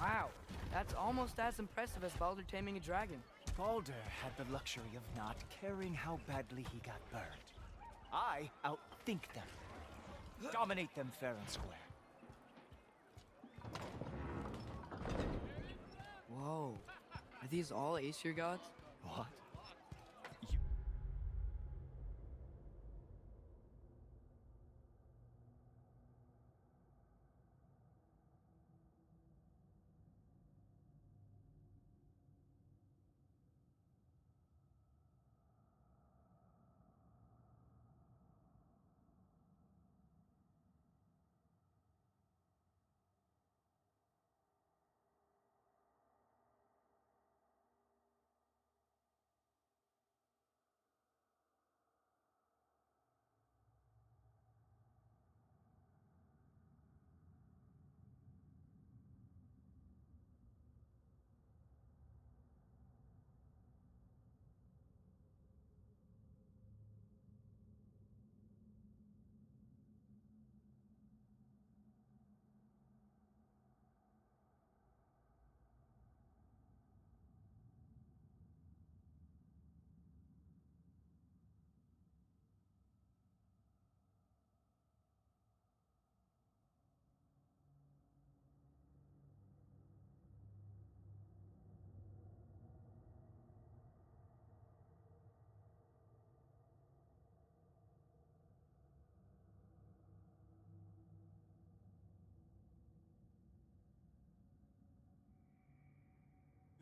Wow, that's almost as impressive as Baldur taming a dragon. Baldur had the luxury of not caring how badly he got burned. I outthink them. Dominate them fair and square. Whoa, are these all Aesir gods? What?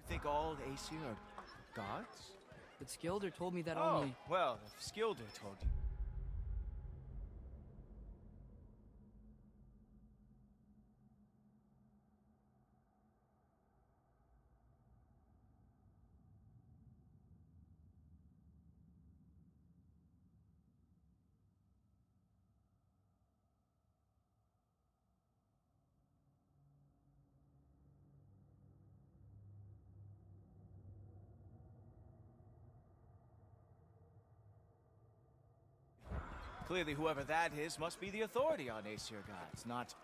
You think all Aesir are gods? But Skilder told me that Oh, only... well, if Skilder told you. Clearly, whoever that is must be the authority on Aesir gods, not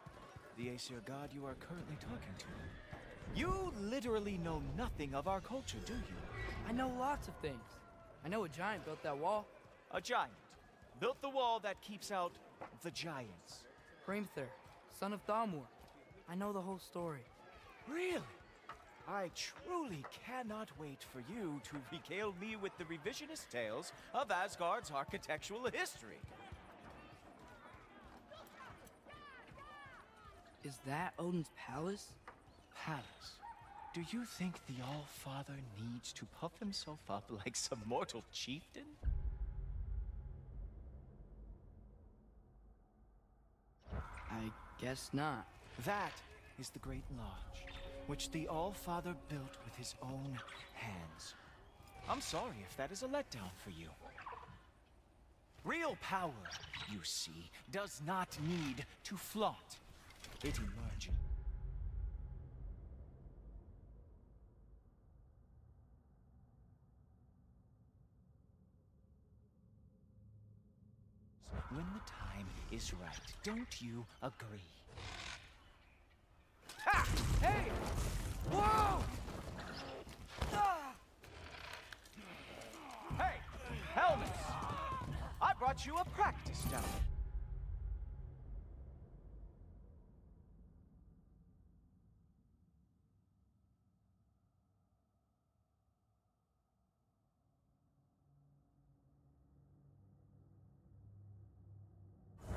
the Aesir god you are currently talking to. You literally know nothing of our culture, do you? I know lots of things. I know a giant built that wall. A giant built the wall that keeps out the giants. Hrimthur, son of Thamur. I know the whole story. Really? I truly cannot wait for you to regale me with the revisionist tales of Asgard's architectural history. Is that Odin's palace? Palace? Do you think the All-Father needs to puff himself up like some mortal chieftain? I guess not. That is the Great Lodge, which the All-Father built with his own hands. I'm sorry if that is a letdown for you. Real power, you see, does not need to flaunt. It emerges. When the time is right, don't you agree? Ha! Hey! Whoa! Ah! Hey! Helmets! I brought you a practice down.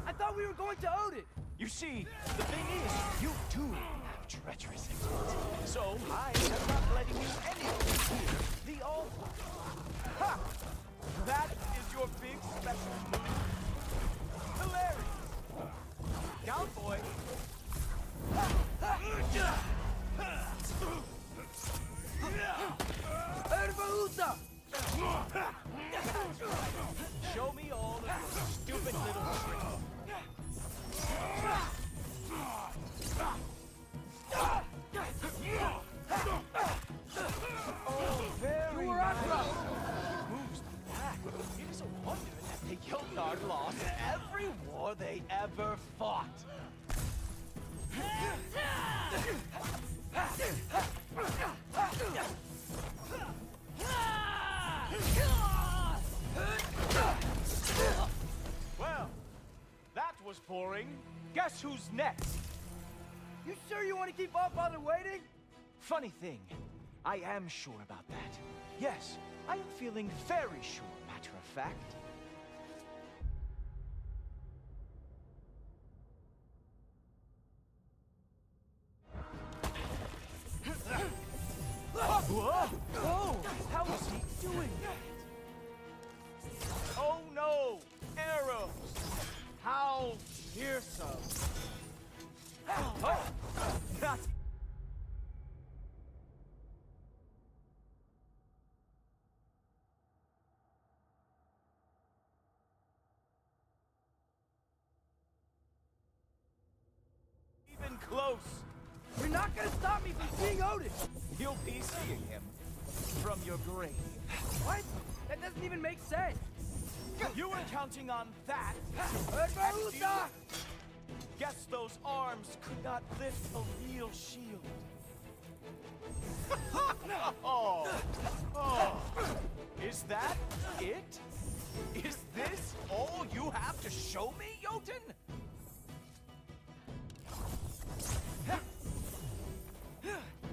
I thought we were going to Odin! You see, the thing is, you do have treacherous intent. So, I am not letting you anywhere near the altar. Ha! That is your big special move. Hilarious! Down, boy! Erbaluta! Show me all of your stupid little tricks. Oh, very nice. Moves back. It is a wonder that the Gildar lost every war they ever fought. was boring. Guess who's next? You sure you want to keep our father waiting? Funny thing, I am sure about that. Yes, I am feeling very sure, matter of fact. Whoa! Whoa! How is he doing that? Oh no! Arrows! How fearsome! Oh! Not... even close! You're not gonna stop me from seeing Odin! You'll be seeing him from your grave. What? That doesn't even make sense! You were counting on that. Urbaruta! Guess those arms could not lift a real shield. Oh. Is that it? Is this all you have to show me, Jotun?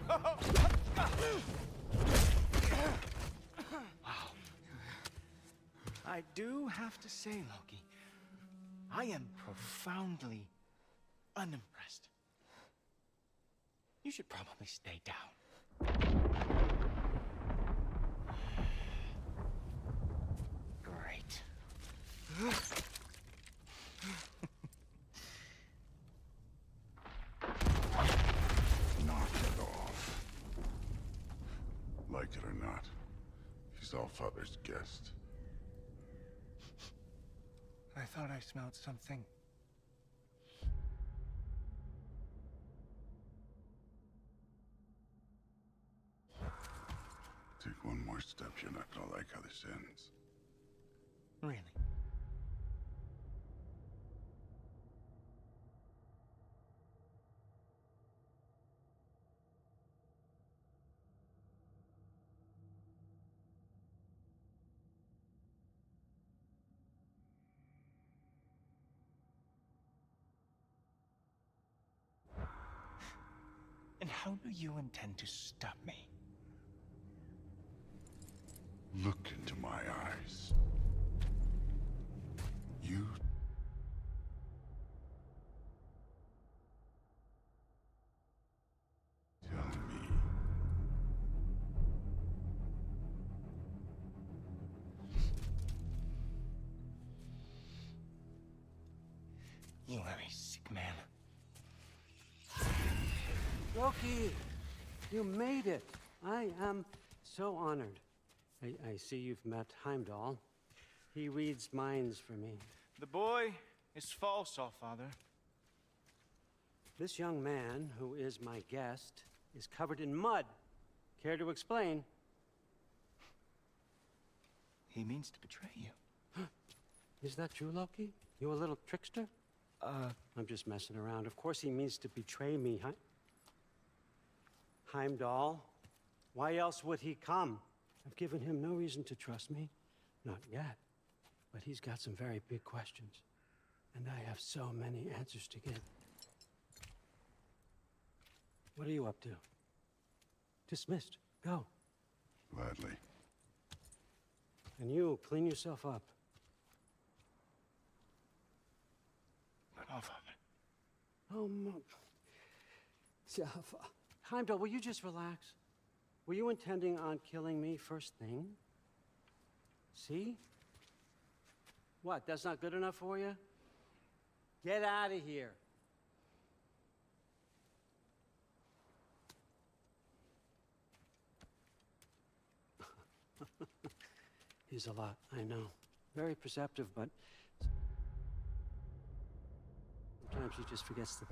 Wow. I do have to say, Loki, I am profoundly unimpressed. You should probably stay down. Great. Knock it off. Like it or not, he's Allfather's guest. I thought I smelled something. Take one more step, you're not gonna like how this ends. Really? And how do you intend to stop me? Look into my eyes. You tell me. You are a sick man. Loki, you made it. I am so honored. I see you've met Heimdall. He reads minds for me. The boy is false, Allfather. This young man, who is my guest, is covered in mud. Care to explain? He means to betray you. Is that true, Loki? You a little trickster? I'm just messing around. Of course he means to betray me, Heimdall. Why else would he come? I've given him no reason to trust me. Not yet. But he's got some very big questions. And I have so many answers to give. What are you up to? Dismissed. Go. Gladly. And you, clean yourself up. But Allfather. Oh, Jaffa. Heimdall, will you just relax? Were you intending on killing me first thing? See? What, that's not good enough for you? Get out of here. He's a lot, I know. Very perceptive, but sometimes he just forgets the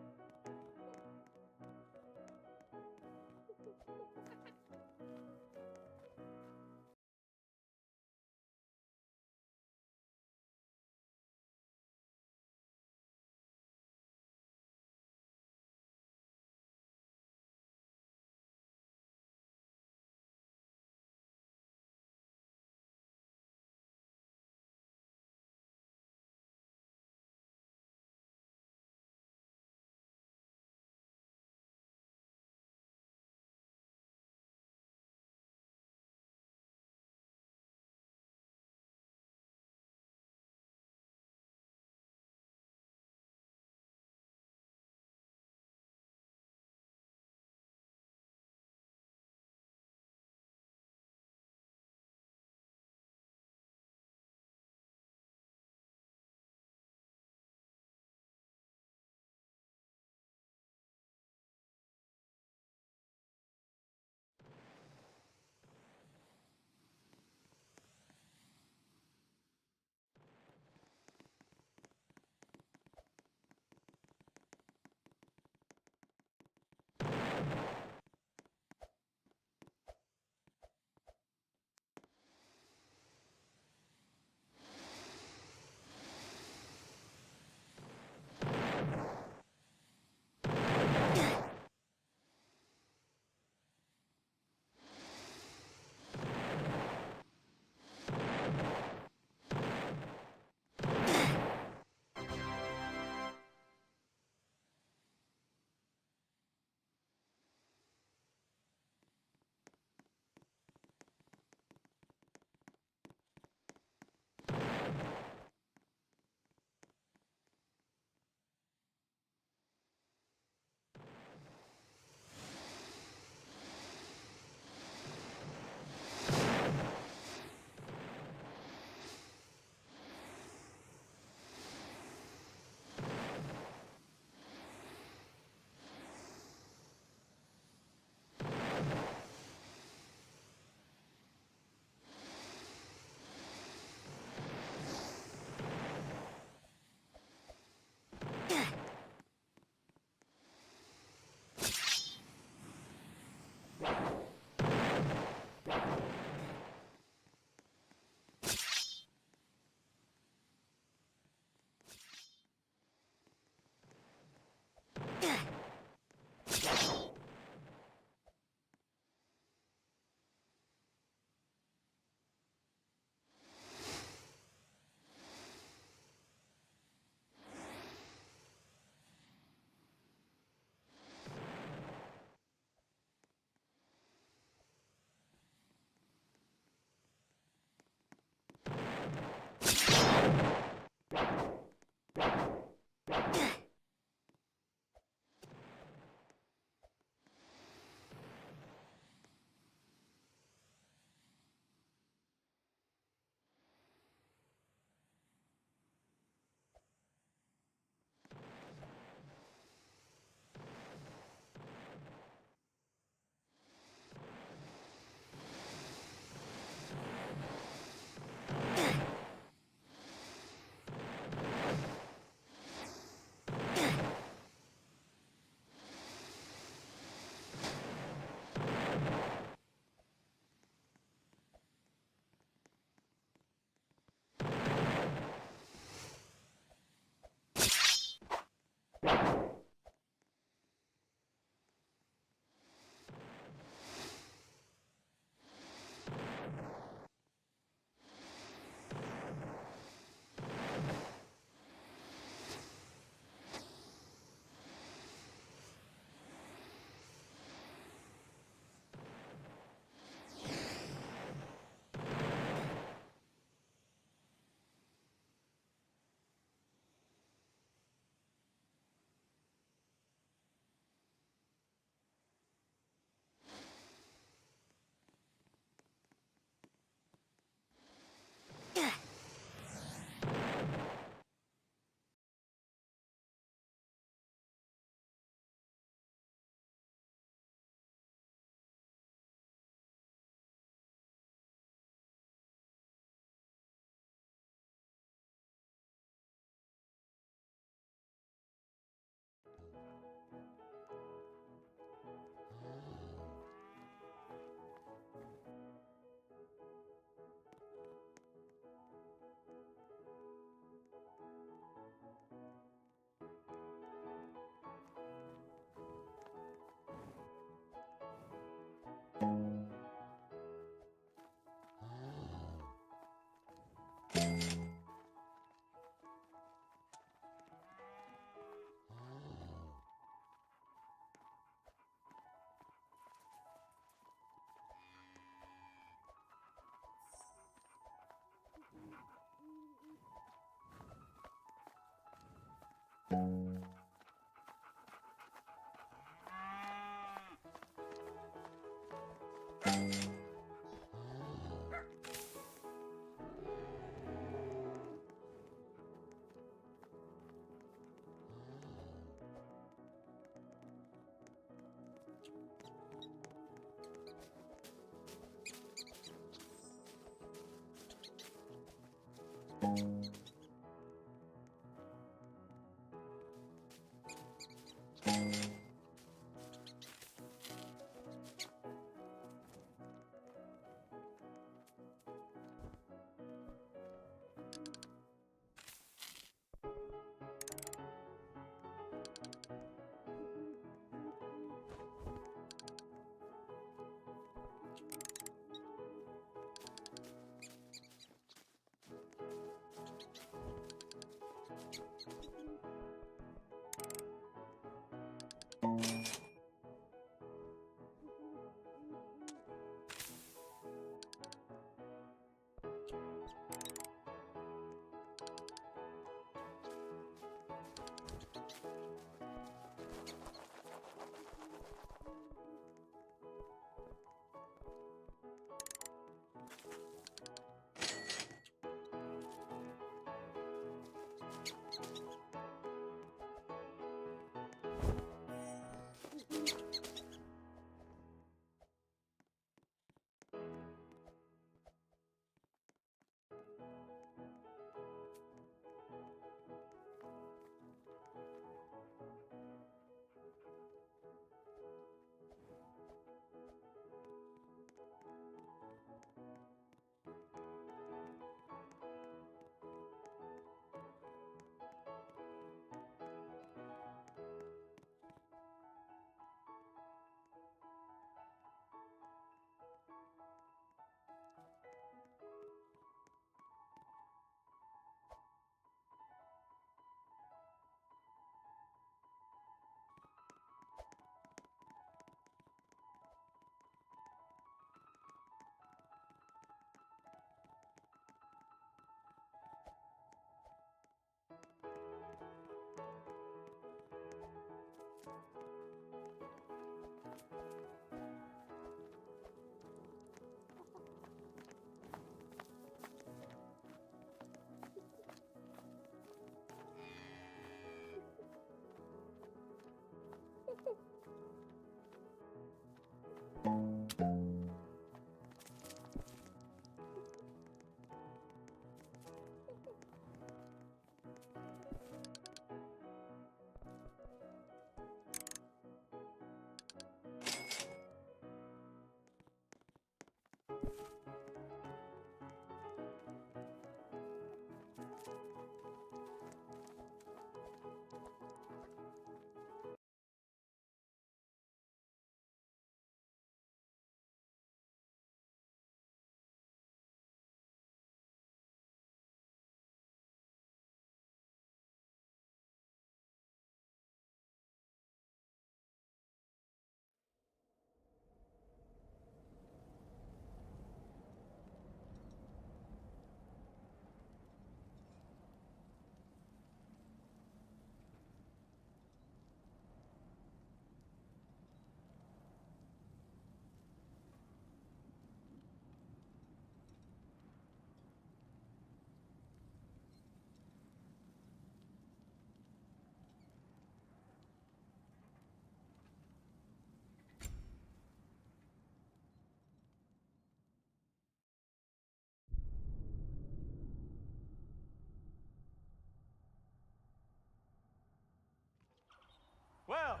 Well,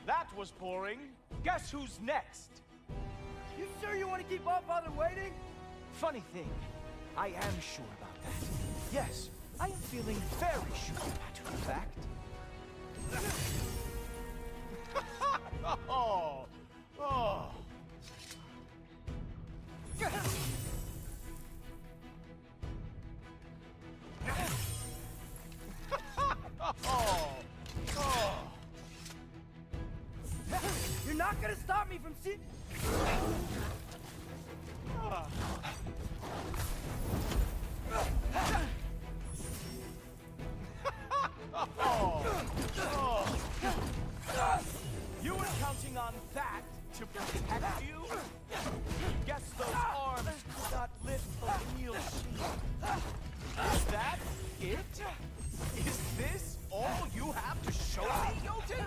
that was boring. Guess who's next? You sure you want to keep our father waiting? Funny thing, I am sure about that. Yes, I am feeling very sure, matter of fact. Oh, oh. gonna stop me from seeing. You were counting on that to protect you? Guess those arms could not lift a real shield. Is that it? Is this all you have to show me, Jotun?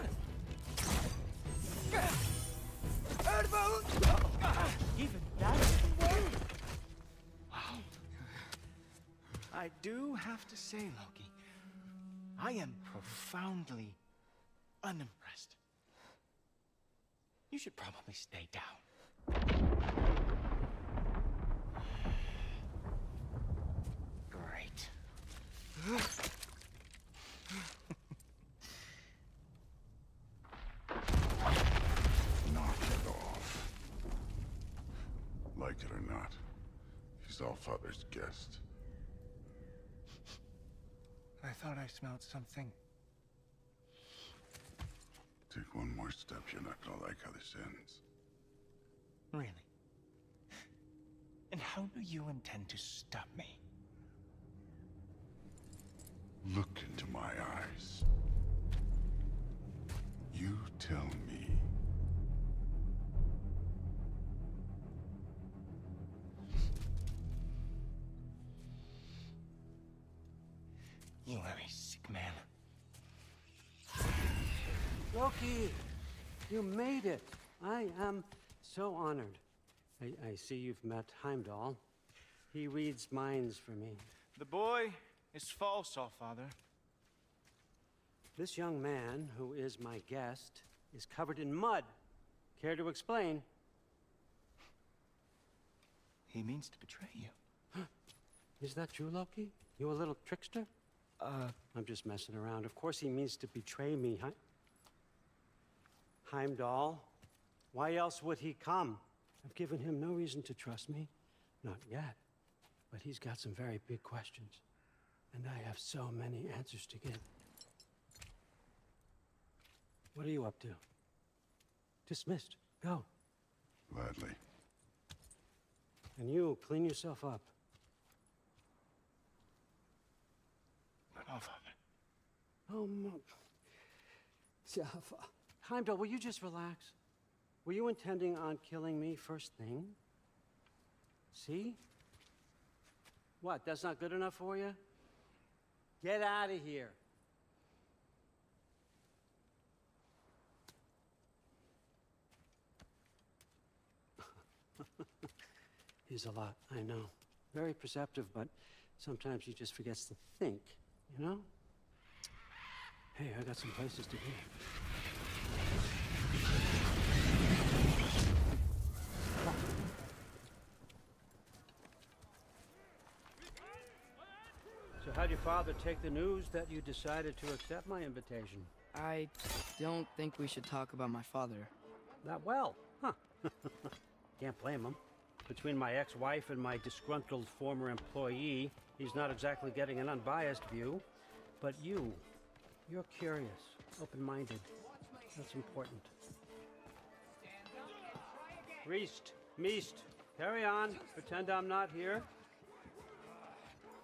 Even that didn't work? Wow. I do have to say, Loki, I am profoundly unimpressed. You should probably stay down. Great. Knock it off. Like it or not, he's Allfather's guest. I thought I smelled something. Take one more step, you're not gonna like how this ends. Really? And how do you intend to stop me? Look into my eyes. You tell me. You are a sick man. Loki, you made it. I am so honored. I see you've met Heimdall. He reads minds for me. The boy is false, Allfather. This young man, who is my guest, is covered in mud. Care to explain? He means to betray you. Is that true, Loki? You a little trickster? I'm just messing around. Of course he means to betray me, Heimdall. Why else would he come? I've given him no reason to trust me. Not yet. But he's got some very big questions. And I have so many answers to give. What are you up to? Dismissed. Go. Gladly. And you, clean yourself up. But Allfather. Oh, Jaffa. Heimdall, will you just relax? Were you intending on killing me first thing? See? What, that's not good enough for you? Get out of here. He's a lot, I know. Very perceptive, but sometimes he just forgets to think, you know? Hey, I got some places to be. So how'd your father take the news that you decided to accept my invitation? I don't think we should talk about my father. Not well, huh? Can't blame him. Between my ex-wife and my disgruntled former employee, he's not exactly getting an unbiased view. But you're curious, open-minded. That's important. Reist, Meest, carry on. Pretend I'm not here.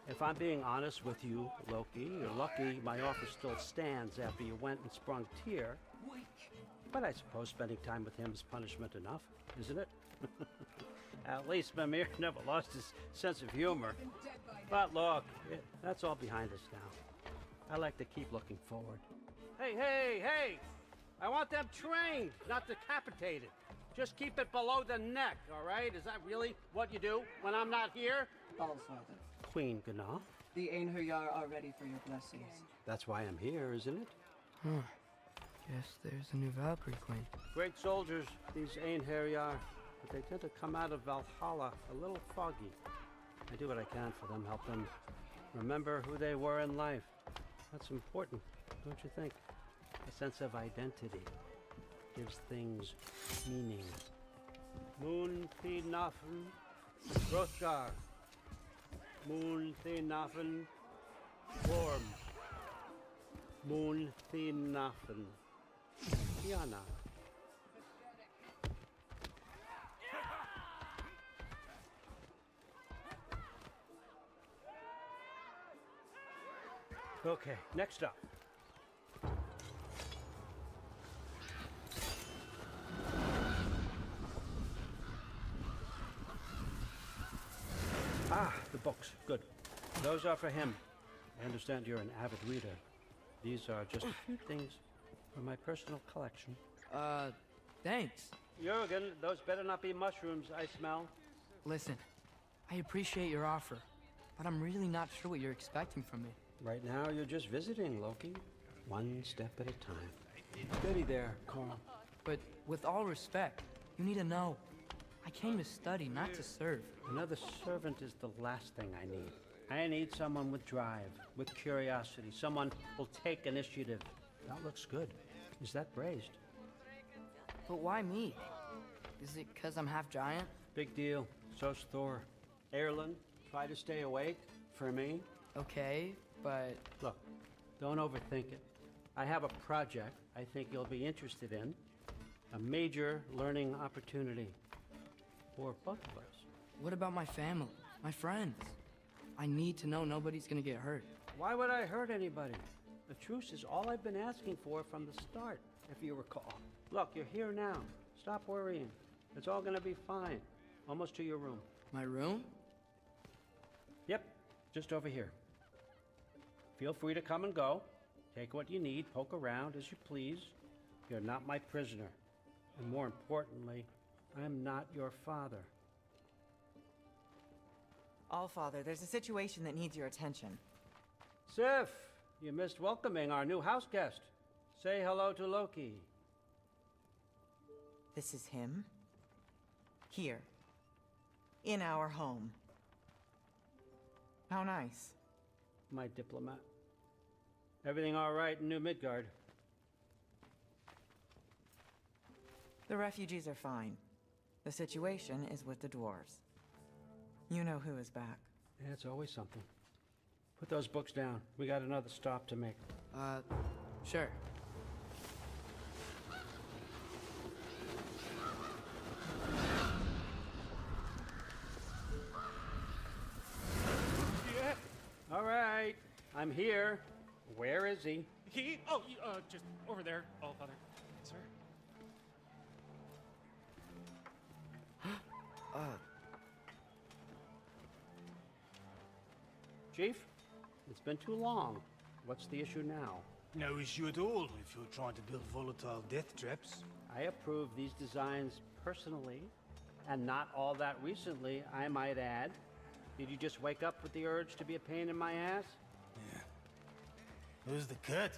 If I'm being honest with you, Loki, you're lucky my offer still stands after you went and sprung Tyr. But I suppose spending time with him is punishment enough, isn't it? At least Mimir never lost his sense of humor. But look, that's all behind us now. I like to keep looking forward. Hey! I want them trained, not decapitated. Just keep it below the neck, all right? Is that really what you do when I'm not here? Allfather, Queen Gná. the Einherjar are ready for your blessings. That's why I'm here, isn't it? Huh. Guess there's a new Valkyrie queen. Great soldiers, these Einherjar, but they tend to come out of Valhalla a little foggy. I do what I can for them, help them remember who they were in life. That's important, don't you think? A sense of identity gives things meaning. Moon thi nafen, Hrothgar. Moon thi nafen, Worm. Moon thi nafen, Tiana. Okay, next up. Ah, the books. Good. Those are for him. I understand you're an avid reader. These are just a few things from my personal collection. Thanks. Jurgen, those better not be mushrooms I smell. Listen, I appreciate your offer, but I'm really not sure what you're expecting from me. Right now, you're just visiting, Loki. One step at a time. Steady there, Carl. But with all respect, you need to know, I came to study, not to serve. Another servant is the last thing I need. I need someone with drive, with curiosity, someone who'll take initiative. That looks good. Is that braised? But why me? Is it 'cause I'm half giant? Big deal. So's Thor. Erlen, try to stay awake for me. Okay, but Look, don't overthink it. I have a project I think you'll be interested in. A major learning opportunity for both of us. what about my family, my friends? I need to know nobody's gonna get hurt. Why would I hurt anybody? The truce is all I've been asking for from the start, if you recall. Look, you're here now. Stop worrying. It's all gonna be fine. Almost to your room. My room? Yep, just over here. Feel free to come and go. Take what you need, poke around as you please. You're not my prisoner. And more importantly, I'm not your father. Allfather, there's a situation that needs your attention. Sif, you missed welcoming our new house guest. Say hello to Loki. This is him. Here. In our home. How nice. My diplomat. Everything all right in New Midgard? The refugees are fine. The situation is with the dwarves. You know who is back. Yeah, it's always something. Put those books down. We got another stop to make. Sure. All right, I'm here. Where is he? Just over there, Allfather. Sir? Chief, it's been too long. What's the issue now? No issue at all if you're trying to build volatile death traps. I approve these designs personally, and not all that recently, I might add. Did you just wake up with the urge to be a pain in my ass? Yeah. Who's the cut?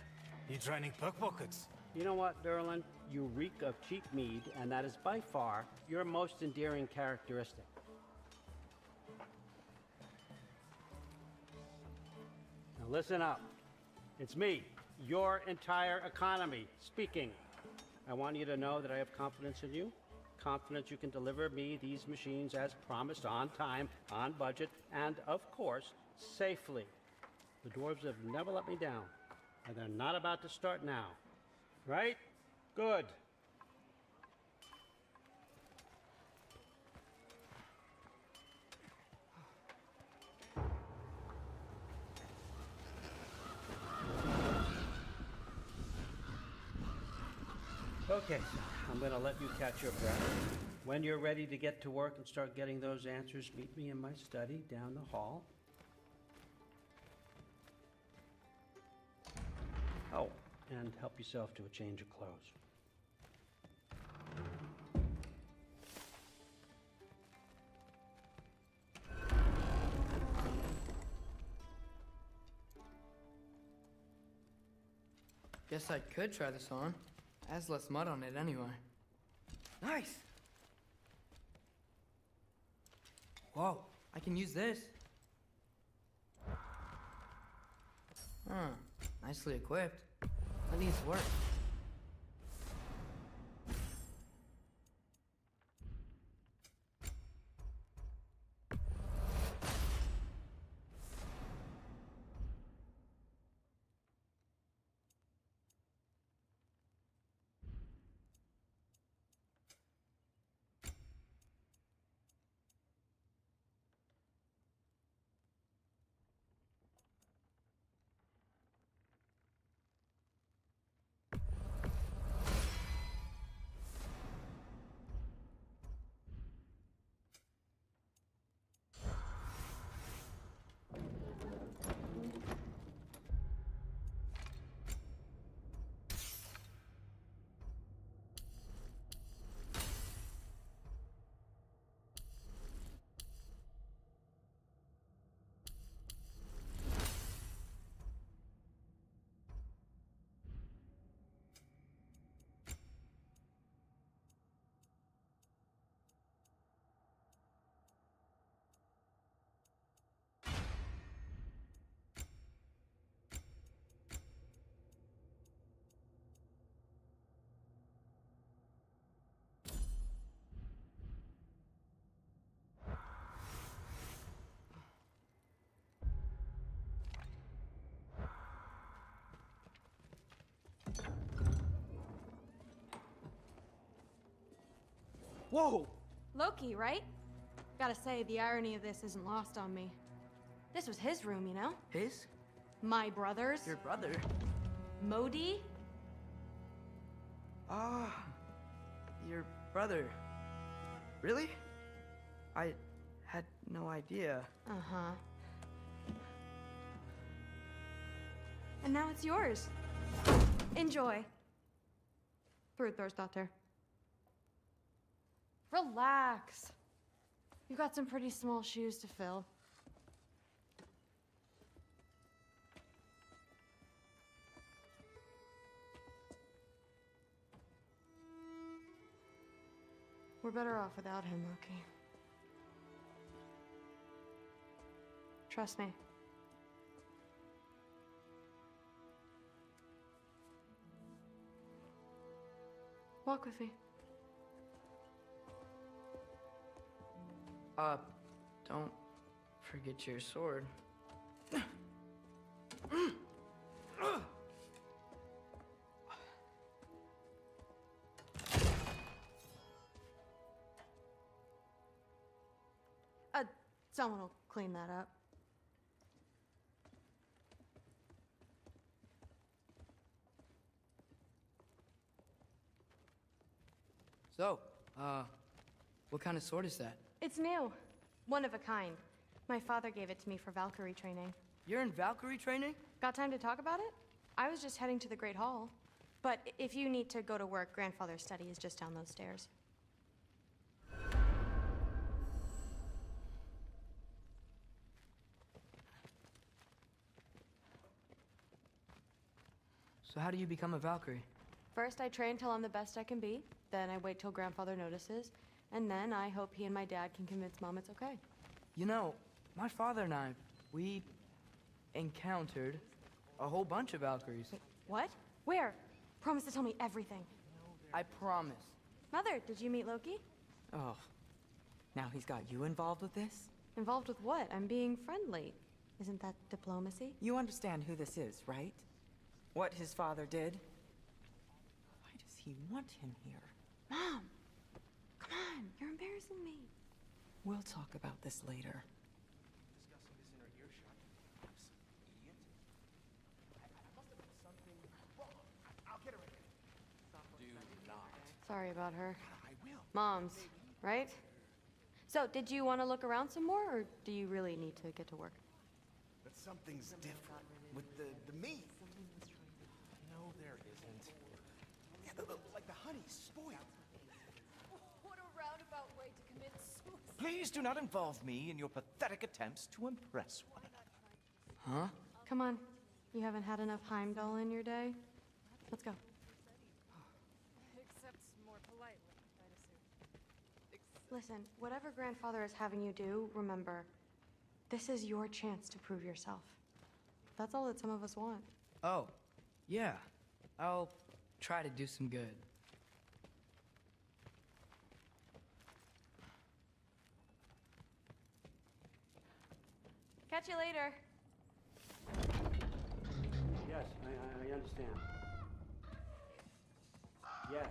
You training pickpockets? You know what, Derlin? You reek of cheap mead, and that is by far your most endearing characteristic. Now listen up. It's me, your entire economy, speaking. I want you to know that I have confidence in you. Confidence you can deliver me these machines as promised, on time, on budget, and of course, safely. The dwarves have never let me down, and they're not about to start now. Right? Good. Okay, I'm gonna let you catch your breath. When you're ready to get to work and start getting those answers, meet me in my study down the hall. Oh, and help yourself to a change of clothes. Guess I could try this on. Has less mud on it anyway. Nice! Whoa, I can use this. Nicely equipped. Let these work. Whoa! Loki, right? Gotta say, the irony of this isn't lost on me. This was his room, you know? His? My brother's. Your brother? Modi? Ah, your brother. Really? I had no idea. Uh-huh. And now it's yours. Enjoy. Daughter. Relax. You've got some pretty small shoes to fill. We're better off without him, Loki. Trust me. Walk with me. Don't forget your sword. Someone will clean that up. So, what kind of sword is that? It's new. One of a kind. My father gave it to me for Valkyrie training. You're in Valkyrie training? Got time to talk about it? I was just heading to the Great Hall. But if you need to go to work, Grandfather's study is just down those stairs. So how do you become a Valkyrie? First, I train till I'm the best I can be. Then I wait till Grandfather notices. And then I hope he and my dad can convince Mom it's okay. You know, my father and we encountered a whole bunch of Valkyries. What? Where? Promise to tell me everything. I promise. Mother, did you meet Loki? Oh, now he's got you involved with this? Involved with what? I'm being friendly. Isn't that diplomacy? You understand who this is, right? What his father did? Why does he want him here? Mom! Come on, you're embarrassing me. We'll talk about this later. Discussing this in her earshot. Absolute idiot. Must have been something wrong. I'll get her in here. Do not. Sorry about her. I will. Mom's, right? So, did you want to look around some more, or do you really need to get to work? But something's different with the meat. No, there isn't. Yeah, like the honey's spoiled. What a roundabout way to commit suicide. Please do not involve me in your pathetic attempts to impress one. Huh? Come on. You haven't had enough Heimdall in your day? Let's go. Except more politely, I'd assume. Listen, whatever Grandfather is having you do, remember, this is your chance to prove yourself. That's all that some of us want. Oh, yeah. I'll try to do some good. Catch you later. Yes, I understand. Yes.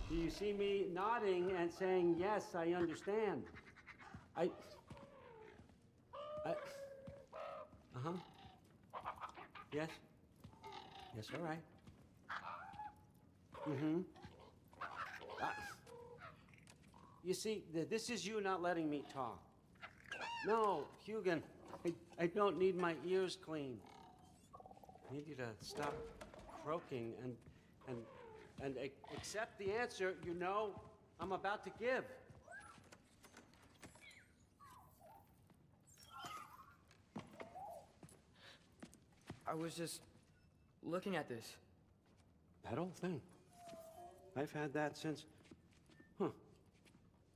Do you see me nodding and saying, yes, I understand? Uh-huh. Yes? Yes, all right. Mm-hmm. You see, this is you not letting me talk. No, Hugin, I don't need my ears cleaned. I need you to stop croaking and accept the answer you know I'm about to give. I was just looking at this. That old thing. I've had that since... Huh.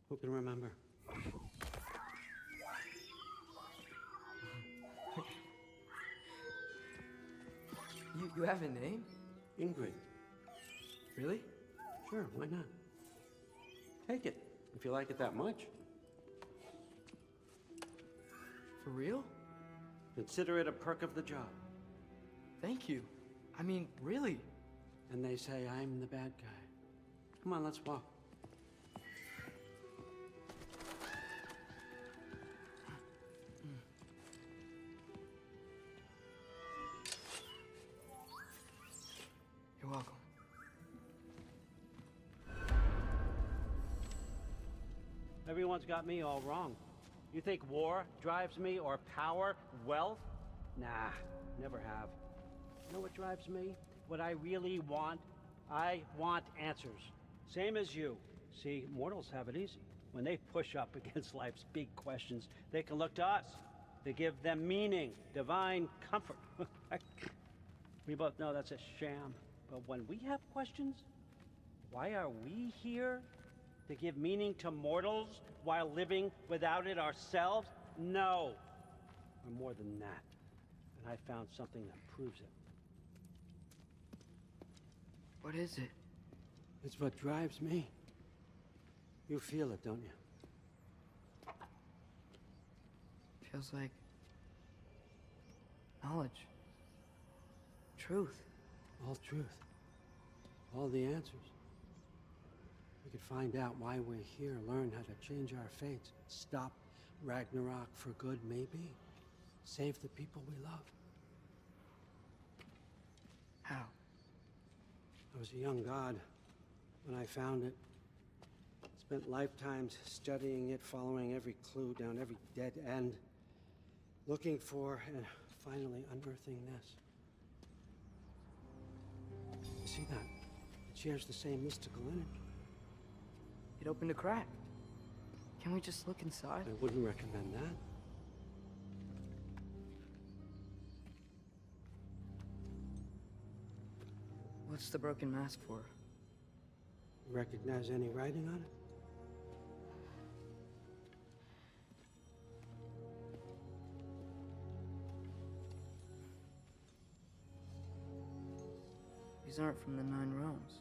Who can remember? You have a name? Ingrid. Really? Sure, why not? Take it, if you like it that much. For real? Consider it a perk of the job. Thank you. I mean, really. And they say I'm the bad guy. Come on, let's walk. You're welcome. Everyone's got me all wrong. You think war drives me, or power, wealth? Nah, never have. You know what drives me? What I really want? I want answers. Same as you. See, mortals have it easy. When they push up against life's big questions, they can look to us. They give them meaning, divine comfort. We both know that's a sham. But when we have questions, why are we here? To give meaning to mortals while living without it ourselves? No. We're more than that. And I found something that proves it. What is it? It's what drives me. You feel it, don't you? Feels like knowledge. Truth. All truth. All the answers. We could find out why we're here, learn how to change our fates, stop Ragnarok for good, maybe. Save the people we love. How? I was a young god when I found it. Spent lifetimes studying it, following every clue down every dead end, looking for and finally unearthing this. You see that? It shares the same mystical energy. It opened a crack. Can we just look inside? I wouldn't recommend that. What's the broken mask for? You recognize any writing on it? These aren't from the Nine Realms.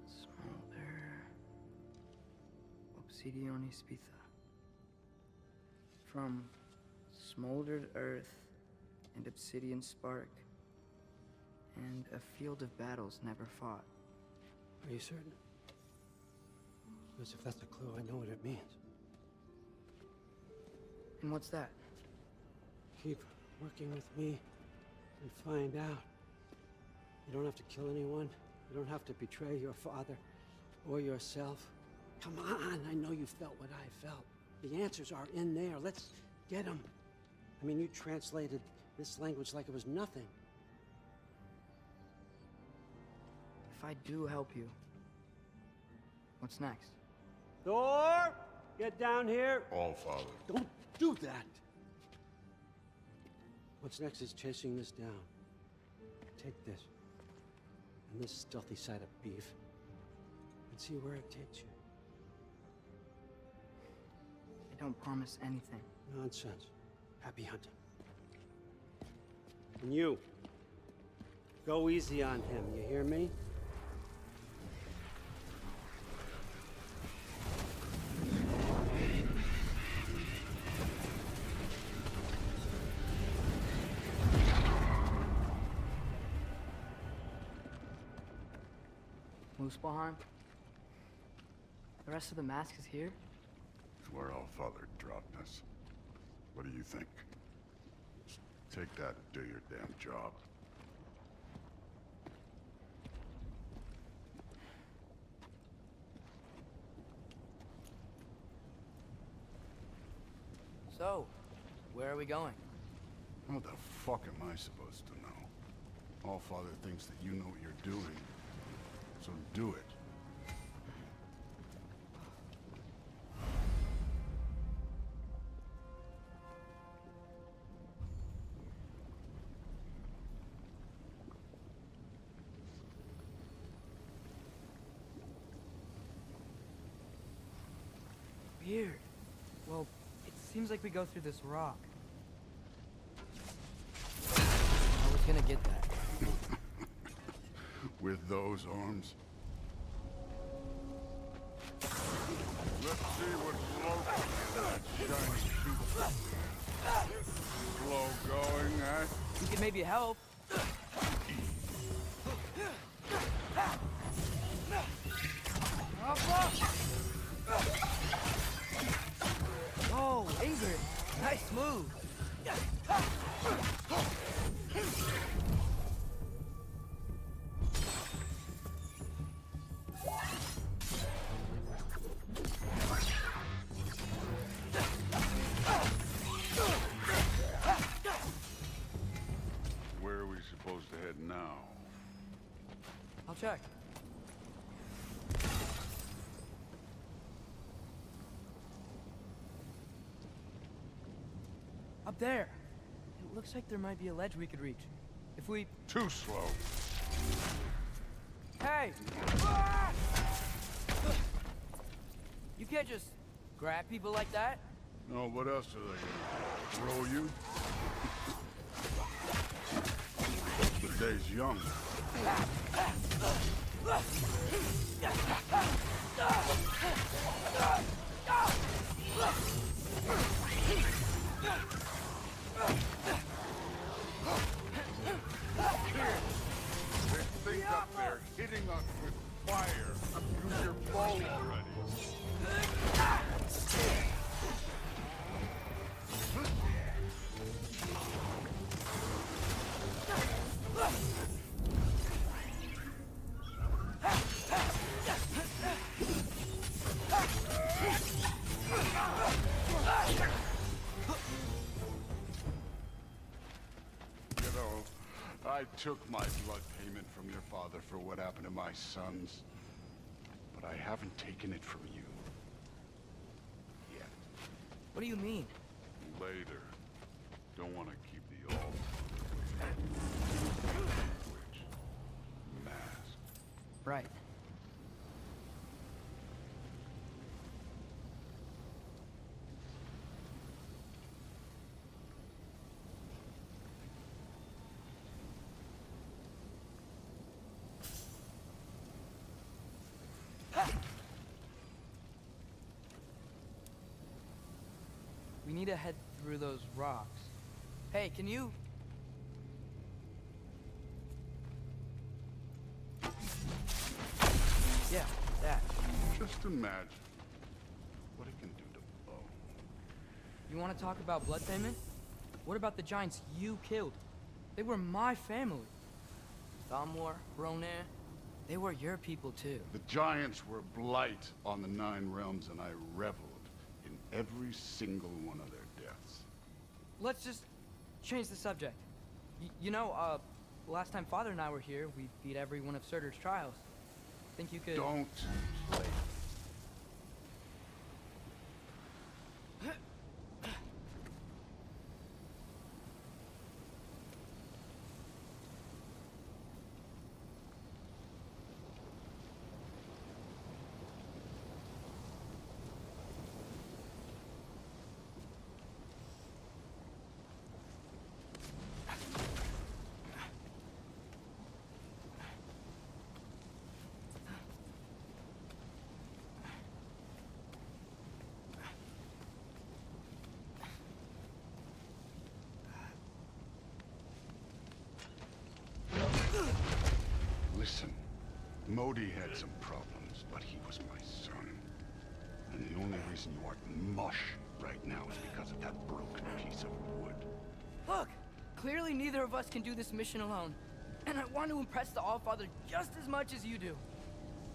Smolder. Obsidione Spitha. From smoldered earth and obsidian spark. And a field of battles never fought. Are you certain? Because if that's a clue, I know what it means. And what's that? Keep working with me and find out. You don't have to kill anyone. You don't have to betray your father or yourself. Come on, I know you felt what I felt. The answers are in there. Let's get them. I mean, you translated this language like it was nothing. If I do help you, what's next? Thor, get down here. All Father. Don't do that. What's next is chasing this down. Take this and this stealthy side of beef and see where it takes you. I don't promise anything. Nonsense. Happy hunting. And you, go easy on him, you hear me? Muspelheim? The rest of the mask is here? It's where All Father dropped us. What do you think? Take that and do your damn job. So, where are we going? What the fuck am I supposed to know? All Father thinks that you know what you're doing. So do it. Weird. Well, it seems like we go through this rock. I was gonna get that. With those arms. Let's see what floats in that shiny piece. Flow going, eh? You could maybe help. Oh, Ingrid, nice move. now? I'll check. Up there. It looks like there might be a ledge we could reach. If we... Too slow. Hey! You can't just grab people like that. No, what else are they gonna throw you? The day's young. There's things up there hitting us with fire. Use your bow already. I took my blood payment from your father for what happened to my sons, but I haven't taken it from you. Yet. What do you mean? Later. Don't want to keep the old switch. Mask. Right. We need to head through those rocks. Hey, can you... Yeah, that. Just imagine what it can do to Bo. You want to talk about blood payment? What about the giants you killed? They were my family. Thamor, Ronan, they were your people too. The giants were blight on the Nine Realms, and I reveled in every single one of their deaths. Let's just change the subject. You know, last time Father and I were here, we beat every one of Surtur's trials. Think you could... Don't play. Listen, Modi had some problems, but he was my son. And the only reason you aren't mush right now is because of that broken piece of wood. Look! Clearly neither of us can do this mission alone. And I want to impress the Allfather just as much as you do.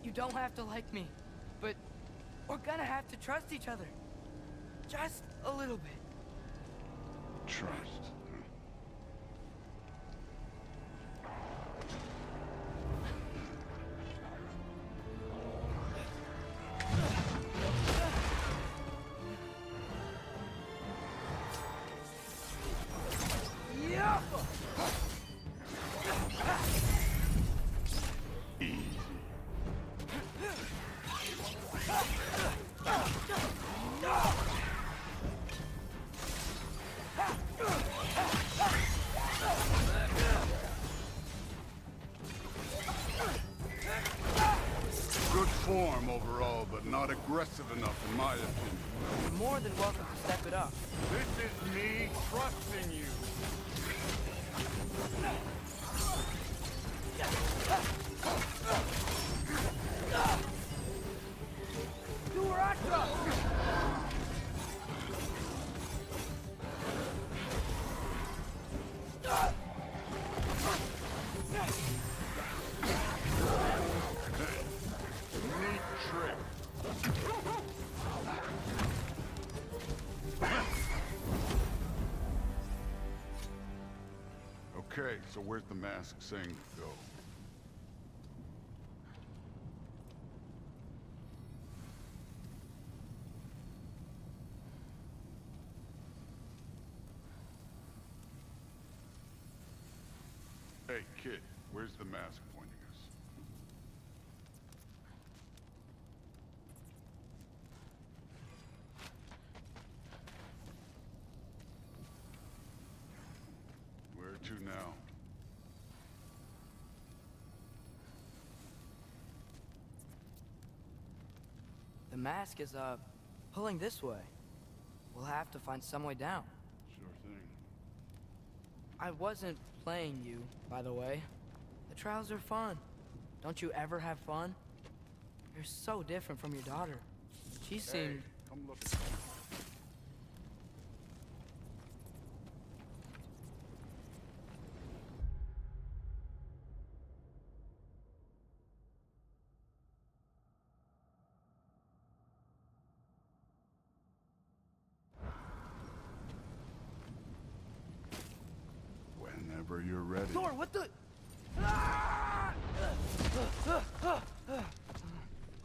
You don't have to like me, but we're gonna have to trust each other. Just a little bit. Trust. Good form overall, but not aggressive enough in my opinion. You're more than welcome to step it up. This is me trusting you. Neat trick. Okay, so where's the mask saying to go? Hey, kid, where's the mask pointing us? Where to now? The mask is, pulling this way. We'll have to find some way down. Sure thing. I wasn't playing you, by the way. The trials are fun. Don't you ever have fun? You're so different from your daughter. She Hey, seemed... come look. Whenever you're ready. Thor, what the... Ah!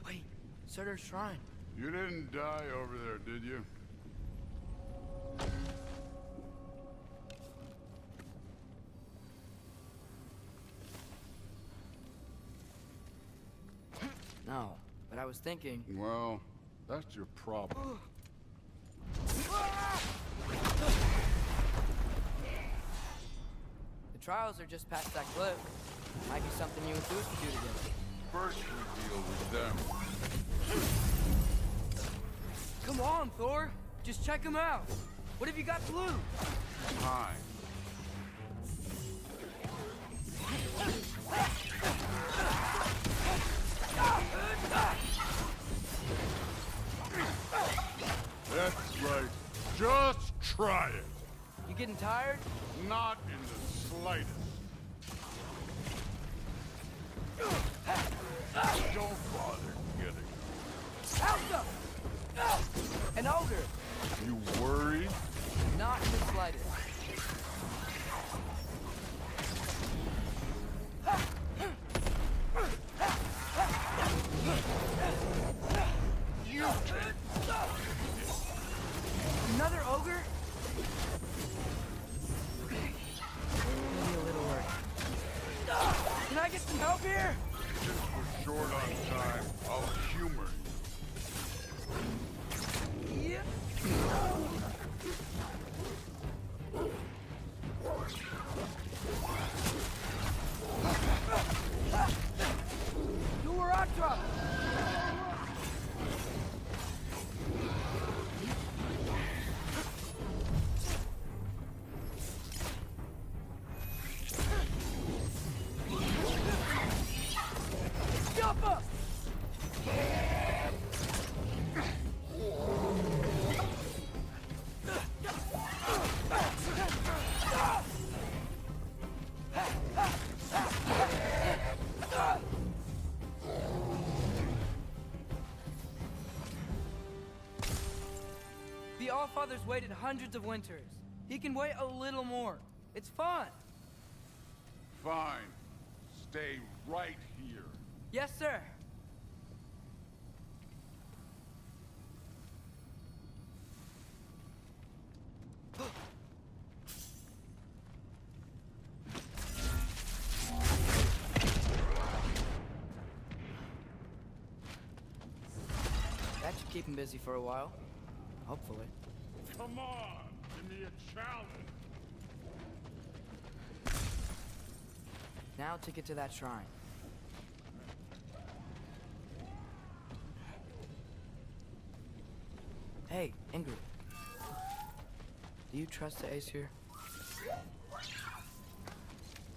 Wait, Surtur's shrine. You didn't die over there, did you? No, but I was thinking... Well, that's your problem. The trials are just past that cliff. Might be something you and Zeus could do together. First we deal with them. Come on, Thor. Just check them out. What have you got to lose? Time. That's right. Just try it. You getting tired? Not in the slightest. Don't bother getting Alpha! An ogre! You worried? Not in the slightest. You Another ogre? Maybe a little worried. Can I get some help here? Since we're short on time, I'll humor you. Yeah. Do where I drop. Jump up! The Allfather's waited hundreds of winters. He can wait a little more. It's fun. Fine. Stay right here. Yes, sir. That should keep him busy for a while. Hopefully. Come on, give me a challenge. Now to get to that shrine. Hey, Ingrid. Do you trust the Aesir?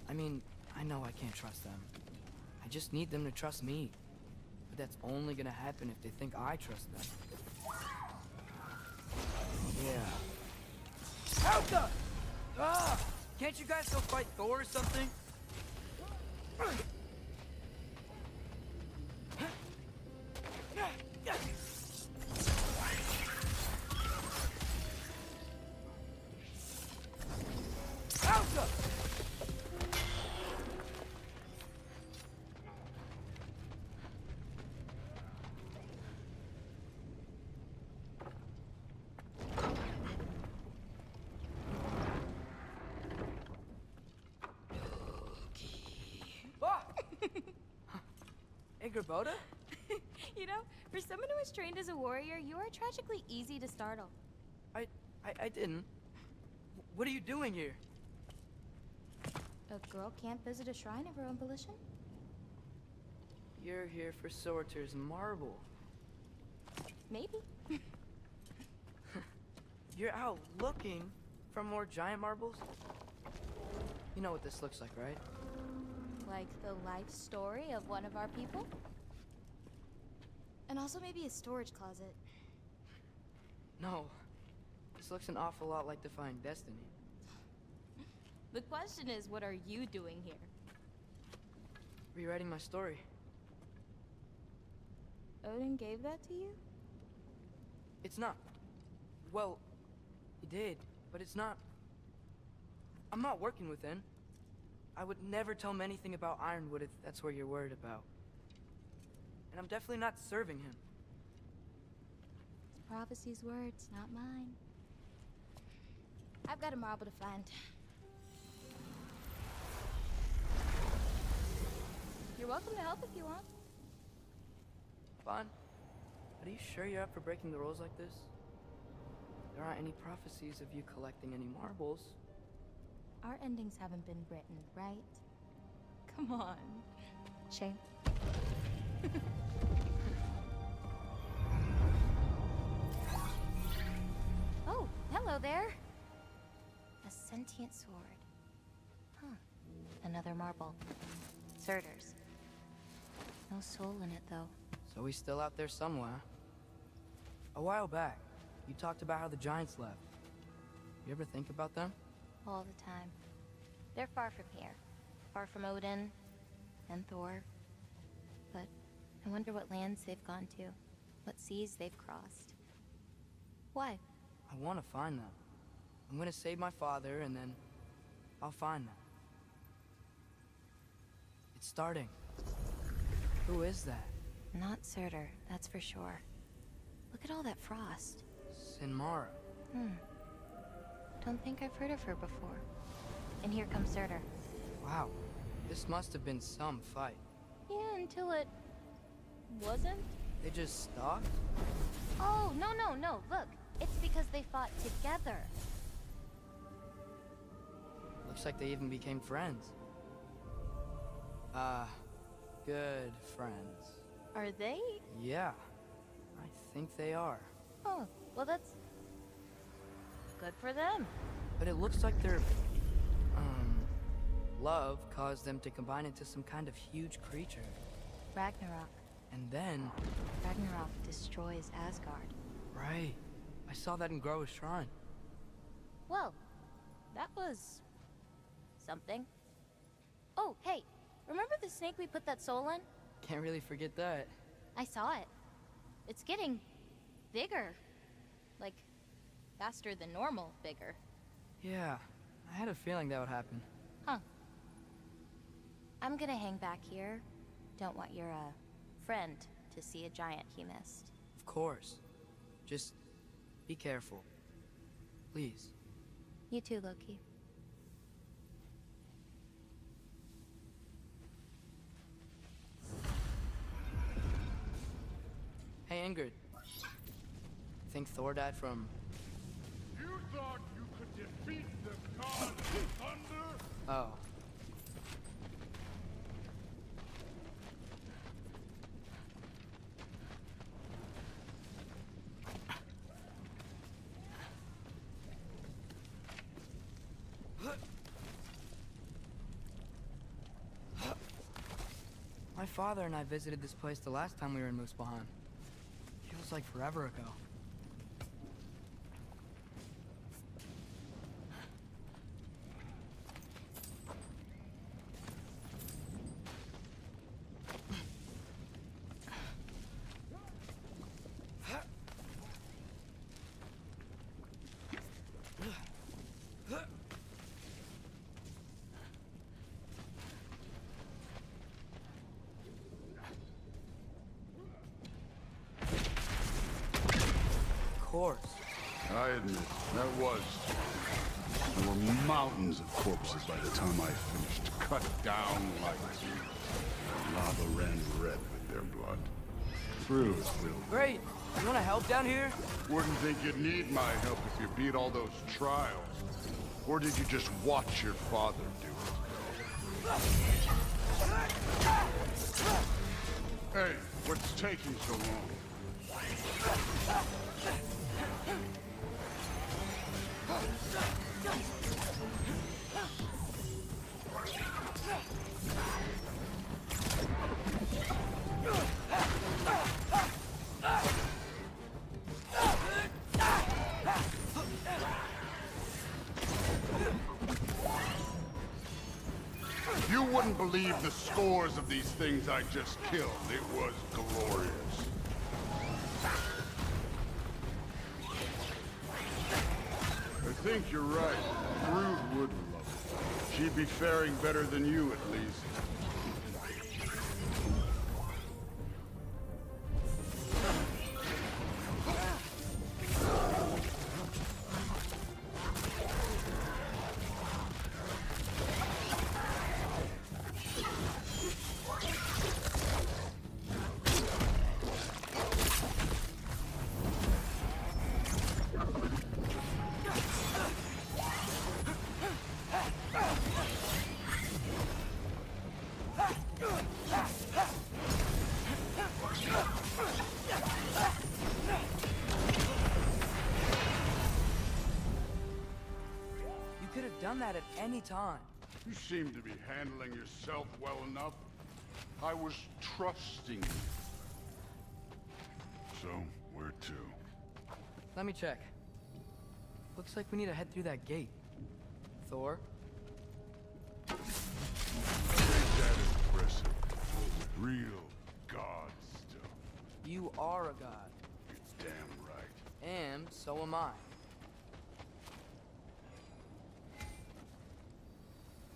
I mean, I know I can't trust them. I just need them to trust me. But that's only gonna happen if they think I trust them. Yeah. Helga! Ah! Can't you guys go fight Thor or something? Helga! Angerboda? You know, for someone who was trained as a warrior, you are tragically easy to startle. I didn't. What are you doing here? A girl can't visit a shrine of her own volition? You're here for Sorter's marble. Maybe. You're out looking for more giant marbles? You know what this looks like, right? Like the life story of one of our people? And also maybe a storage closet. No. This looks an awful lot like Defying Destiny. The question is, what are you doing here? Rewriting my story. Odin gave that to you? It's not. Well, he did, but it's not. I'm not working with him. I would never tell him anything about Ironwood if that's what you're worried about. And I'm definitely not serving him. It's prophecy's words, not mine. I've got a marble to find. You're welcome to help if you want. Fine. But are you sure you're up for breaking the rules like this? There aren't any prophecies of you collecting any marbles. Our endings haven't been written, right? Come on. Shame. Oh, hello there. A sentient sword. Huh. Another marble. Surtur's. No soul in it, though. So he's still out there somewhere. A while back, you talked about how the giants left. You ever think about them? All the time. They're far from here. Far from Odin and Thor. But I wonder what lands they've gone to. What seas they've crossed. Why? I want to find them. I'm gonna save my father, and then I'll find them. It's starting. Who is that? Not Surtur, that's for sure. Look at all that frost. Sinmara. Don't think I've heard of her before. And here comes Surtur. Wow. This must have been some fight. Yeah, until it... wasn't? They just stopped? Oh, no. Look, it's because they fought together. Looks like they even became friends. Good friends. Are they? Yeah, I think they are. Oh, well that's... good for them. But it looks like their, love caused them to combine into some kind of huge creature. Ragnarok. And then... Ragnarok destroys Asgard. Right. I saw that in GOW's shrine. Well, that was... something. Oh, hey, remember the snake we put that soul in? Can't really forget that. I saw it. It's getting... bigger. Like, faster than normal bigger. Yeah, I had a feeling that would happen. Huh. I'm gonna hang back here. Don't want your, friend to see a giant he missed. Of course. Just be careful. Please. You too, Loki. Hey, Ingrid. Think Thor died from... You thought you could defeat the god of thunder? Oh. My father and I visited this place the last time we were in Muspelheim. Feels like forever ago. I admit, that was There were mountains of corpses by the time I finished, cut down like lava ran red with their blood. Crew is real. Great. You want to help down here? Wouldn't think you'd need my help if you beat all those trials. Or did you just watch your father do it? Hey, what's taking so long? You wouldn't believe the scores of these things I just killed. It was glorious. I think you're right. Brood would love it. She'd be faring better than you, at least. Done that at any time. You seem to be handling yourself well enough. I was trusting you. So, where to? Let me check. Looks like we need to head through that gate. Thor? Ain't that impressive? Real god stuff. You are a god. You're damn right. And so am I.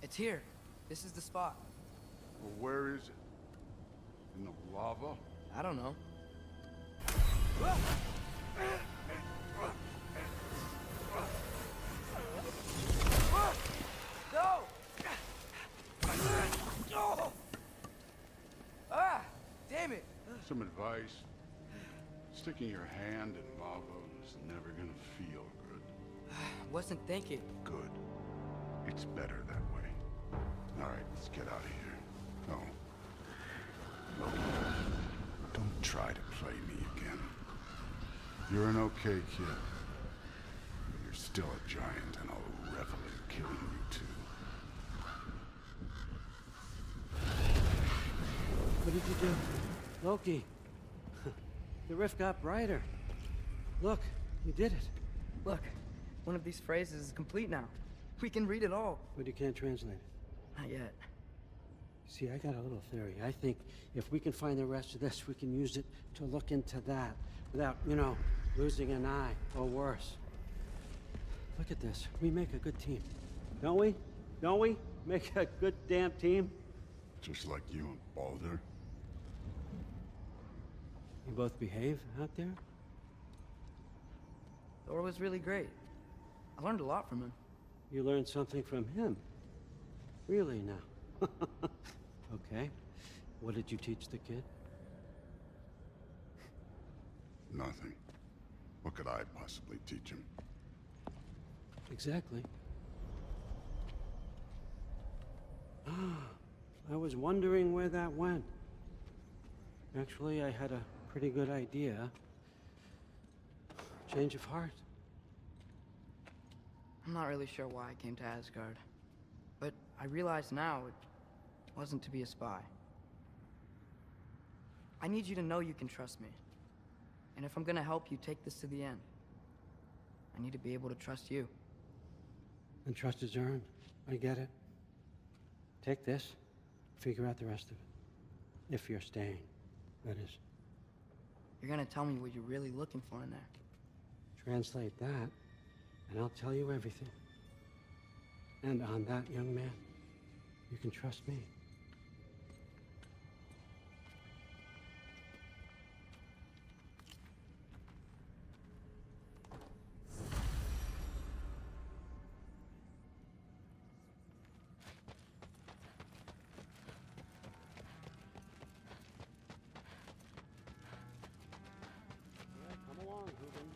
It's here. This is the spot. Well, where is it? In the lava? I don't know. No! Ah! Damn it! Some advice. Sticking your hand in lava is never gonna feel good. Wasn't thinking. Good. It's better that way. All right, let's get out of here. Oh. Loki, don't try to play me again. You're an okay kid. But you're still a giant, and I'll revel in killing you too. What did you do? Loki. The rift got brighter. Look, you did it. Look, one of these phrases is complete now. We can read it all. But you can't translate it. Not yet. See, I got a little theory. I think if we can find the rest of this, we can use it to look into that without, you know, losing an eye or worse. Look at this. We make a good team. Don't we? Don't we? Make a good damn team? Just like you and Baldur. You both behave out there? Thor was really great. I learned a lot from him. You learned something from him? Really now? Okay. What did you teach the kid? Nothing. What could I possibly teach him? Exactly. I was wondering where that went. Actually, I had a pretty good idea. Change of heart. I'm not really sure why I came to Asgard. But I realize now it wasn't to be a spy. I need you to know you can trust me. And if I'm gonna help you take this to the end, I need to be able to trust you. And trust is earned. I get it. Take this, figure out the rest of it. If you're staying, that is. You're gonna tell me what you're really looking for in there. Translate that, and I'll tell you everything. And on that, young man, you can trust me. Ruben.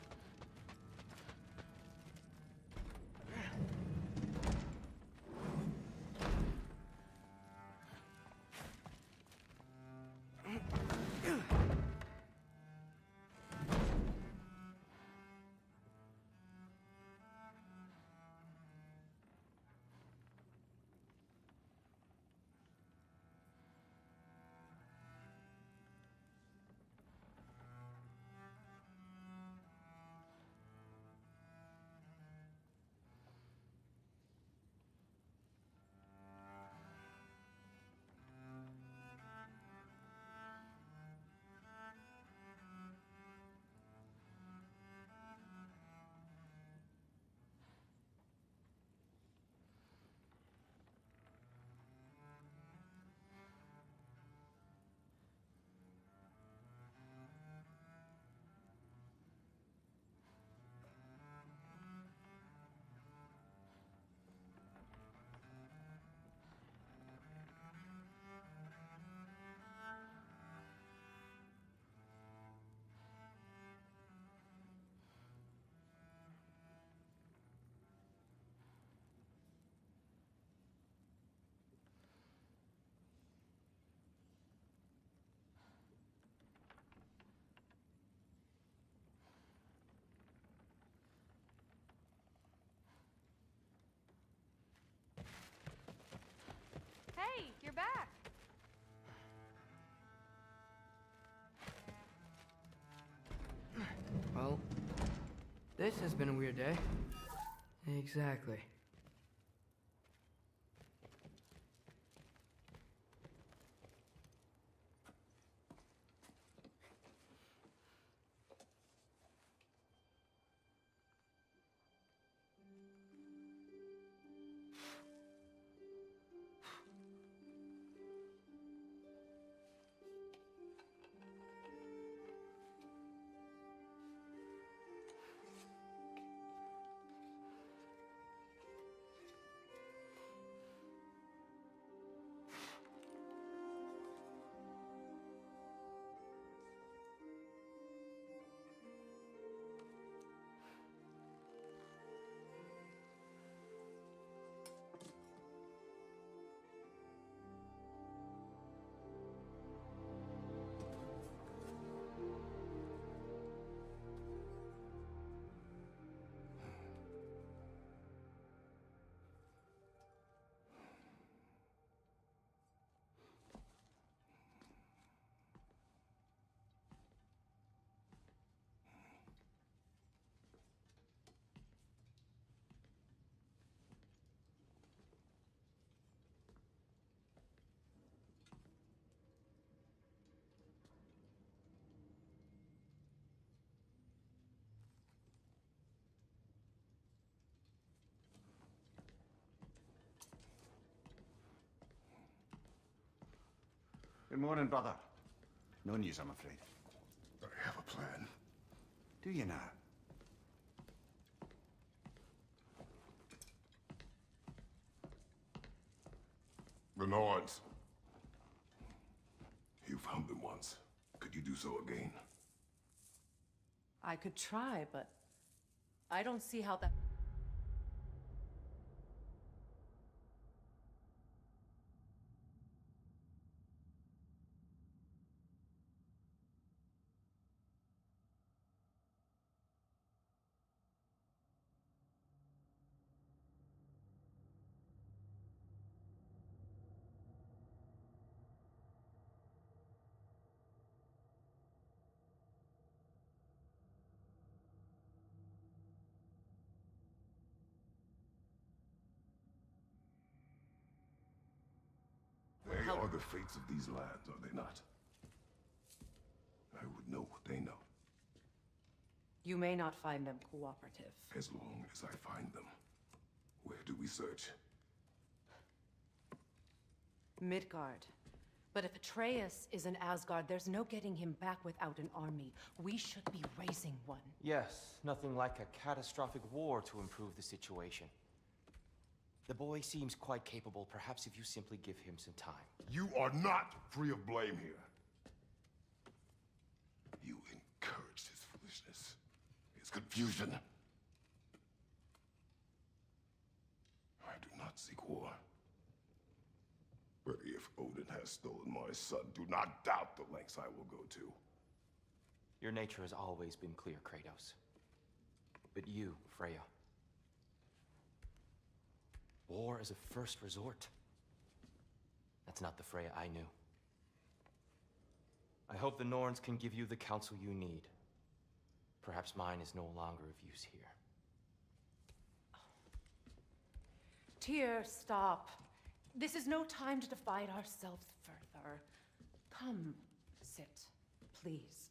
Hey, you're back. Well, this has been a weird day. Exactly. Good morning, brother. No news, I'm afraid. I have a plan. Do you now? The Norns. You found them once. Could you do so again? I could try, but I don't see how that... They are the fates of these lands, are they not? I would know what they know. You may not find them cooperative. As long as I find them. Where do we search? Midgard. But if Atreus is in Asgard, there's no getting him back without an army. We should be raising one. Yes, nothing like a catastrophic war to improve the situation. The boy seems quite capable. Perhaps if you simply give him some time. You are not free of blame here. You encouraged his foolishness. It's confusion. I do not seek war. But if Odin has stolen my son, do not doubt the lengths I will go to. Your nature has always been clear, Kratos. But you, Freya. War is a first resort. That's not the Freya I knew. I hope the Norns can give you the counsel you need. Perhaps mine is no longer of use here. Tyr, stop. This is no time to divide ourselves further. Come, sit, please.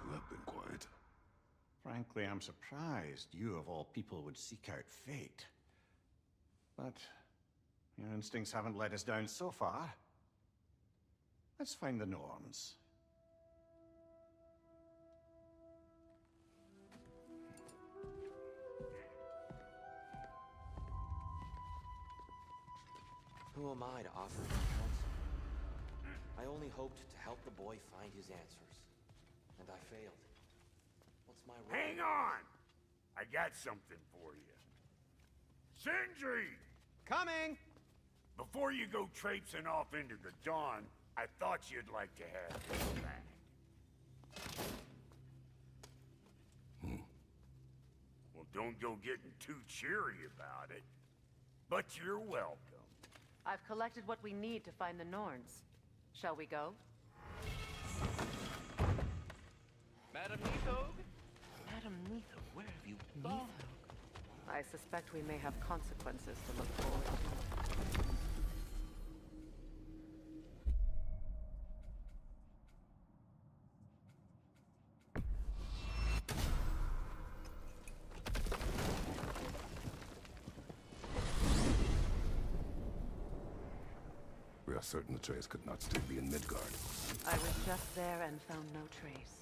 You have been quiet. Frankly, I'm surprised you of all people would seek out fate. But your instincts haven't let us down so far. Let's find the Norns. Who am I to offer him counsel? I only hoped to help the boy find his answers. And I failed. What's my role? Hang on! I got something for you. Sindri! Coming! Before you go traipsing off into the dawn, I thought you'd like to have this back. Well, don't go getting too cheery about it. But you're welcome. I've collected what we need to find the Norns. Shall we go? Madam Neathog? Madam Neathog, where have you gone? I suspect we may have consequences to look forward to. We are certain the trace could not still be in Midgard. I was just there and found no trace.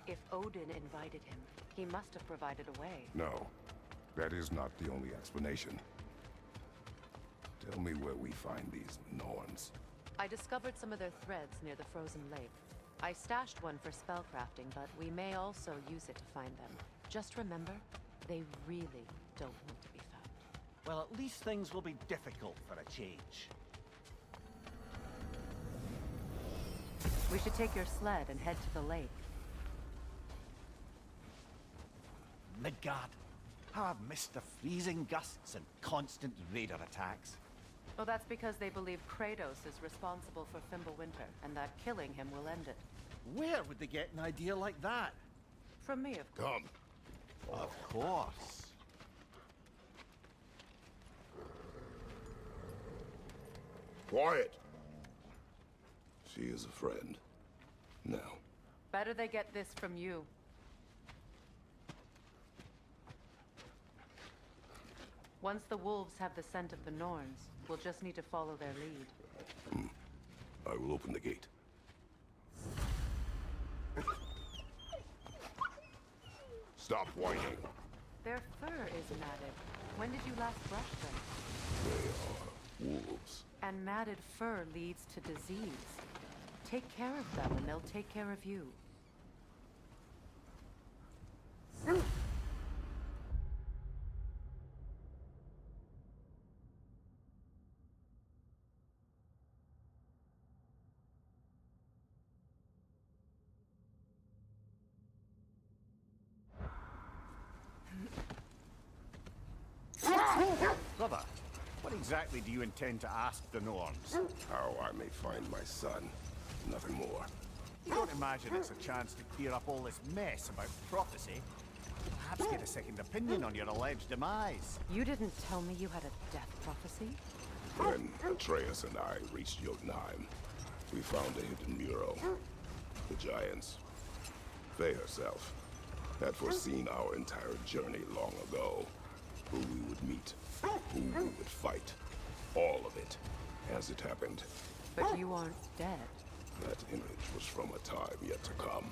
If Odin invited him, he must have provided a way. No, that is not the only explanation. Tell me where we find these Norns. I discovered some of their threads near the frozen lake. I stashed one for spellcrafting, but we may also use it to find them. Just remember, they really don't want to be found. Well, at least things will be difficult for a change. We should take your sled and head to the lake. Midgard. How I've missed the freezing gusts and constant raider attacks. Well, that's because they believe Kratos is responsible for Fimbulwinter, and that killing him will end it. Where would they get an idea like that? From me, of course. Come. Of course. Quiet! She is a friend. Now. Better they get this from you. Once the wolves have the scent of the Norns, we'll just need to follow their lead. I will open the gate. Stop whining. Their fur is matted. When did you last brush them? They are wolves. And matted fur leads to disease. Take care of them, and they'll take care of you. Brother, what exactly do you intend to ask the Norns? How I may find my son. Nothing more. You don't imagine it's a chance to clear up all this mess about prophecy? Perhaps get a second opinion on your alleged demise. You didn't tell me you had a death prophecy? When Atreus and I reached Jotunheim, we found a hidden mural. The Giants, Faye herself, had foreseen our entire journey long ago. Who we would meet, who we would fight. All of it, as it happened. But you aren't dead. That image was from a time yet to come.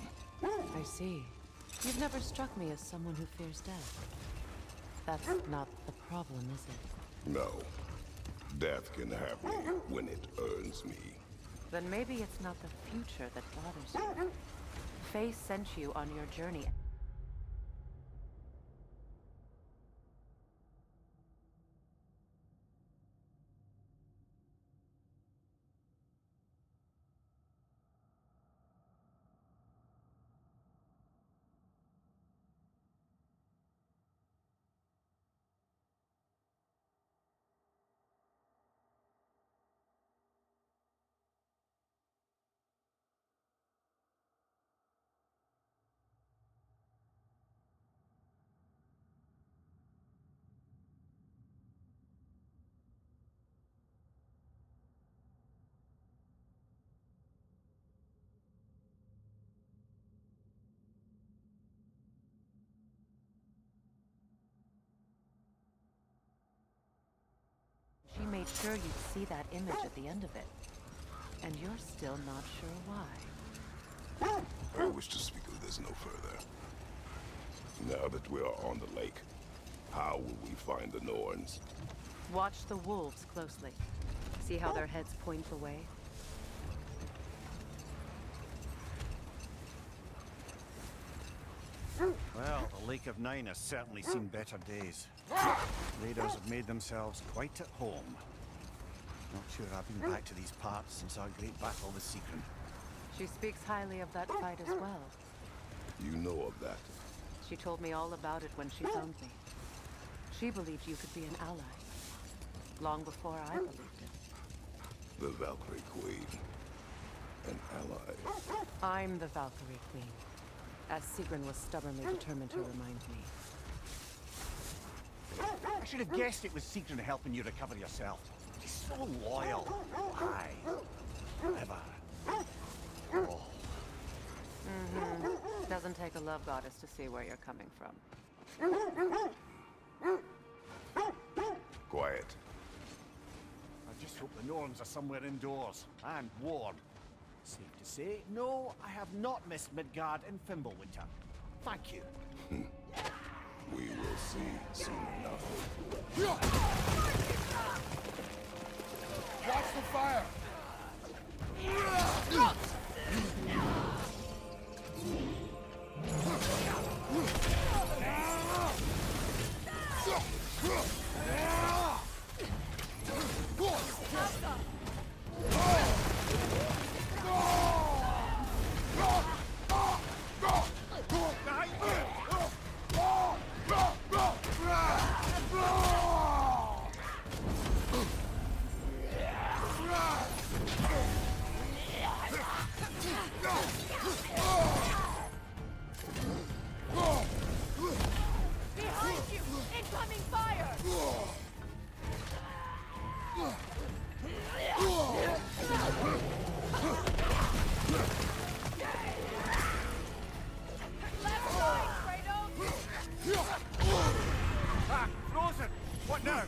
I see. You've never struck me as someone who fears death. That's not the problem, is it? No. Death can have me when it earns me. Then maybe it's not the future that bothers you. Faye sent you on your journey. She made sure you'd see that image at the end of it. And you're still not sure why. I wish to speak of this no further. Now that we are on the lake, how will we find the Norns? Watch the wolves closely. See how their heads point the way? Well, the Lake of Nine has certainly seen better days. Raiders have made themselves quite at home. Not sure I've been back to these parts since our great battle with Sigrun. She speaks highly of that fight as well. You know of that. She told me all about it when she found me. She believed you could be an ally. Long before I believed it. The Valkyrie Queen. An ally. I'm the Valkyrie Queen. As Sigrun was stubbornly determined to remind me. I should have guessed it was Sigrun helping you recover yourself. She's so loyal. Why? Ever. Oh. Doesn't take a love goddess to see where you're coming from. Quiet. I just hope the Norns are somewhere indoors and warm. Safe to say, no, I have not missed Midgard and Fimbulwinter. Thank you. We will see soon enough. Watch the fire! Behind you! Incoming fire! Left side, Kratos! Ah, frozen! What now?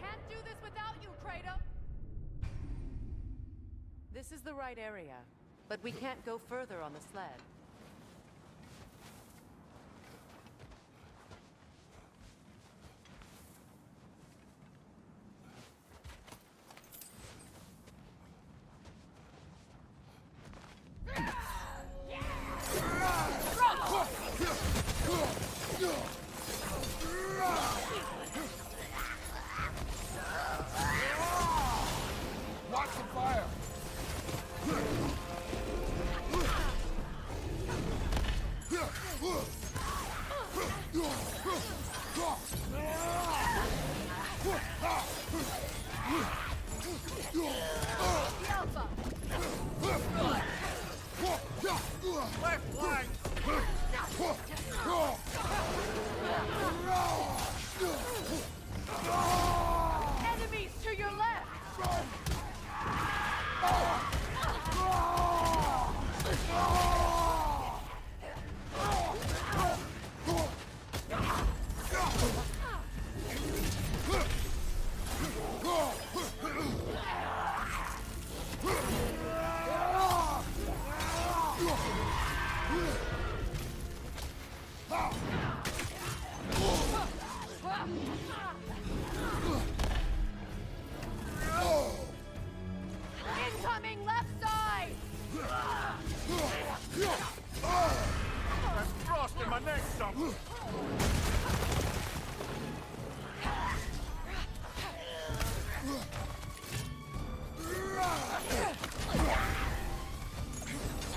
Can't do this without you, Kratos! This is the right area, but we can't go further on the sled. Left flank! Enemies to your left! Incoming left side! That's frost in my neck, something!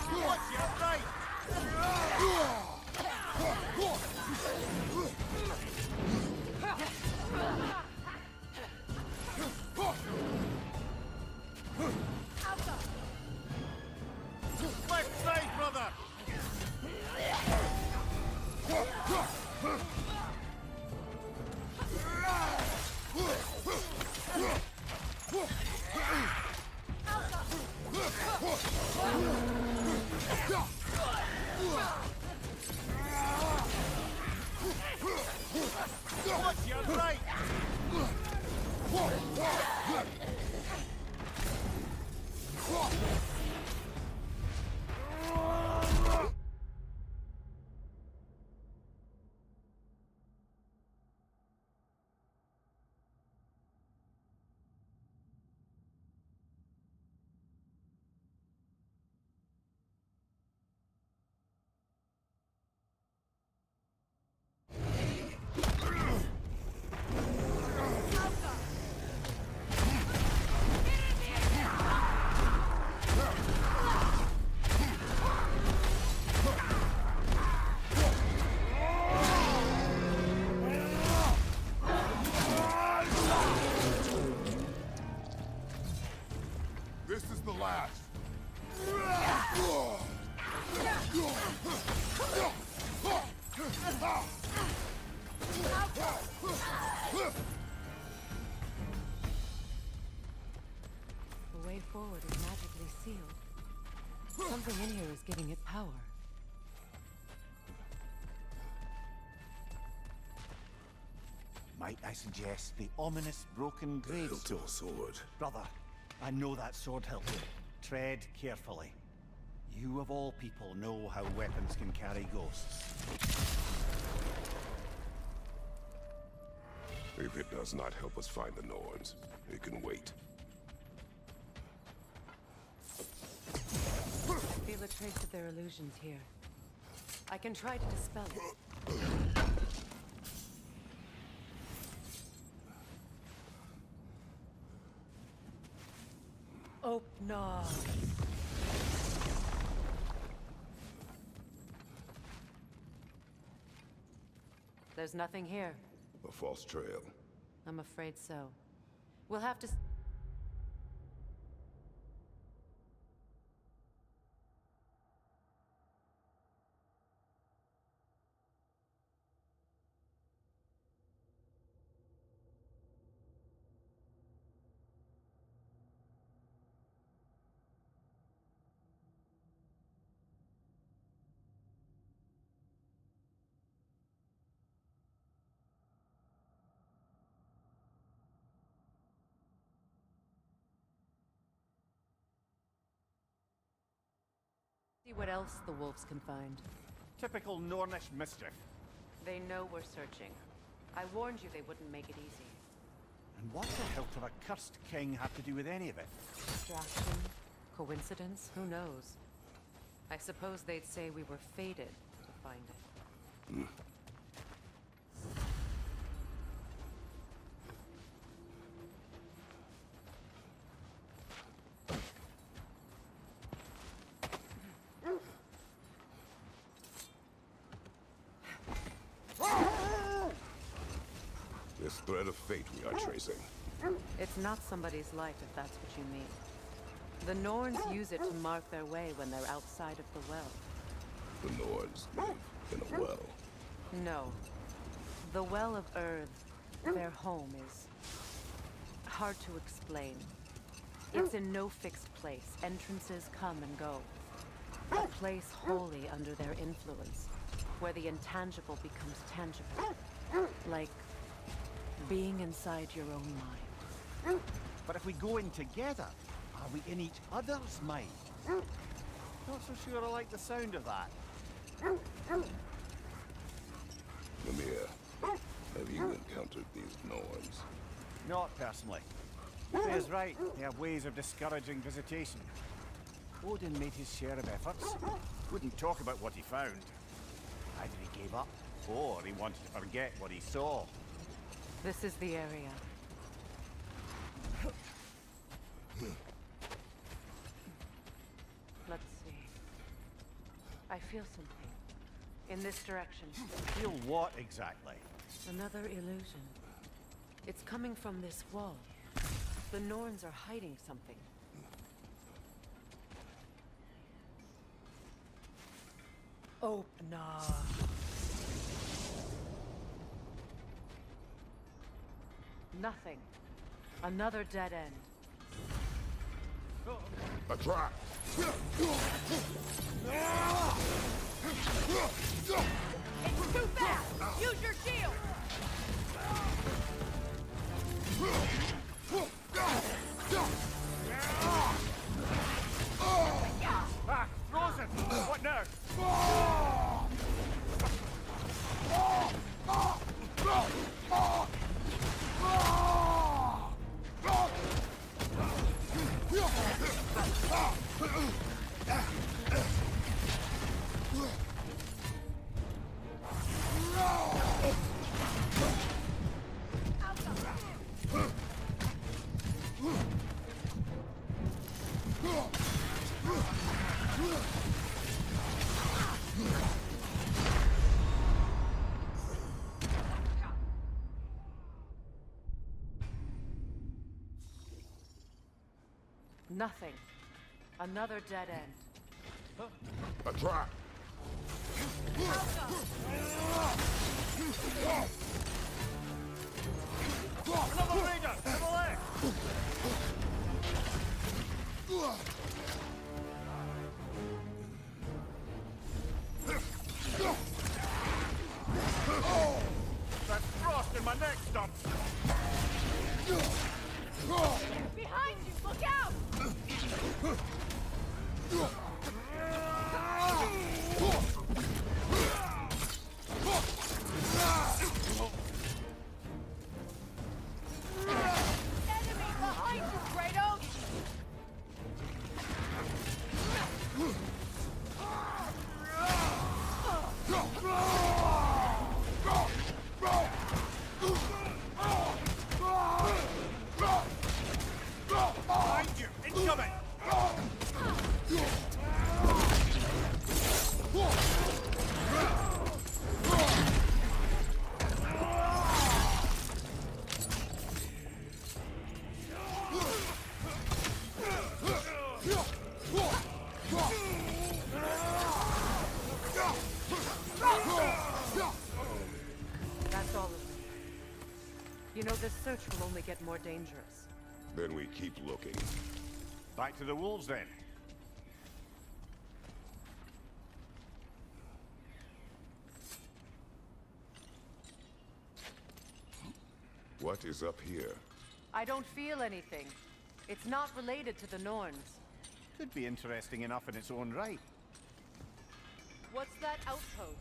Watch your right! Left side, brother! Watch your right! This is the last. The way forward is magically sealed. Something in here is giving it power. Might I suggest the ominous broken gravestone? Hilt sword. Brother, I know that sword hilt. Tread carefully. You of all people know how weapons can carry ghosts. If it does not help us find the Norns, it can wait. Feel a trace of their illusions here. I can try to dispel it. Open. There's nothing here. A false trail. I'm afraid so. We'll have to... See what else the wolves can find. Typical Nornish mischief. They know we're searching. I warned you they wouldn't make it easy. And what the hell could a cursed king have to do with any of it? Distraction? Coincidence? Who knows? I suppose they'd say we were fated to find it. This thread of fate we are tracing. It's not somebody's life, if that's what you mean. The Norns use it to mark their way when they're outside of the well. The Nords live in a well. No. The Well of Earth, their home, is hard to explain. It's in no fixed place. Entrances come and go. A place wholly under their influence, where the intangible becomes tangible. Like being inside your own mind. But if we go in together, are we in each other's mind? Not so sure I like the sound of that. Mimir, have you encountered these Norns? Not personally. Faye's right. They have ways of discouraging visitation. Odin made his share of efforts. Wouldn't talk about what he found. Either he gave up, or he wanted to forget what he saw. This is the area. Let's see. I feel something. In this direction. Feel what exactly? Another illusion. It's coming from this wall. The Norns are hiding something. Open up. Nothing. Another dead end. A trap! It's too fast! Use your shield! Ah, frozen! What now? Nothing. Another dead end. A trap! Another raider! To the left! That's frost in my neck stumps! Behind you! Look out! Enemy behind you, Kratos! Behind you! Incoming! That's all of them. You know, this search will only get more dangerous. Then we keep looking. Back to the wolves, then. What is up here? I don't feel anything. It's not related to the Norns. Could be interesting enough in its own right. What's that outpost?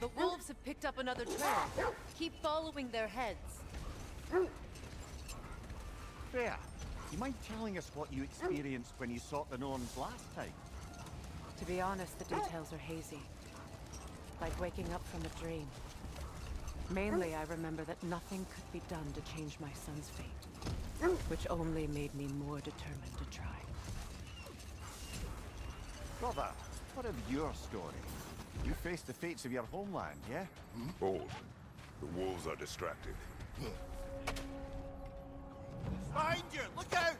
The wolves have picked up another trail. Keep following their heads. Fair. You mind telling us what you experienced when you sought the Norns last time? To be honest, the details are hazy. Like waking up from a dream. Mainly, I remember that nothing could be done to change my son's fate, which only made me more determined to try. Brother, what of your story? You faced the fates of your homeland, yeah? Hold. The wolves are distracted. Behind you! Look out!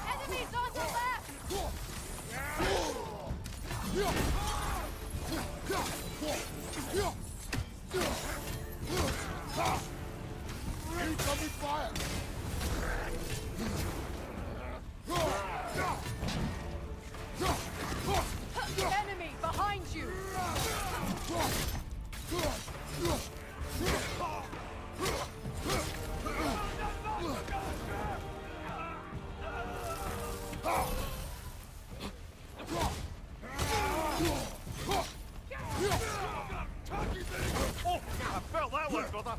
Enemies on the left! Incoming fire! Enemy behind you! Oh, I felt that one, brother!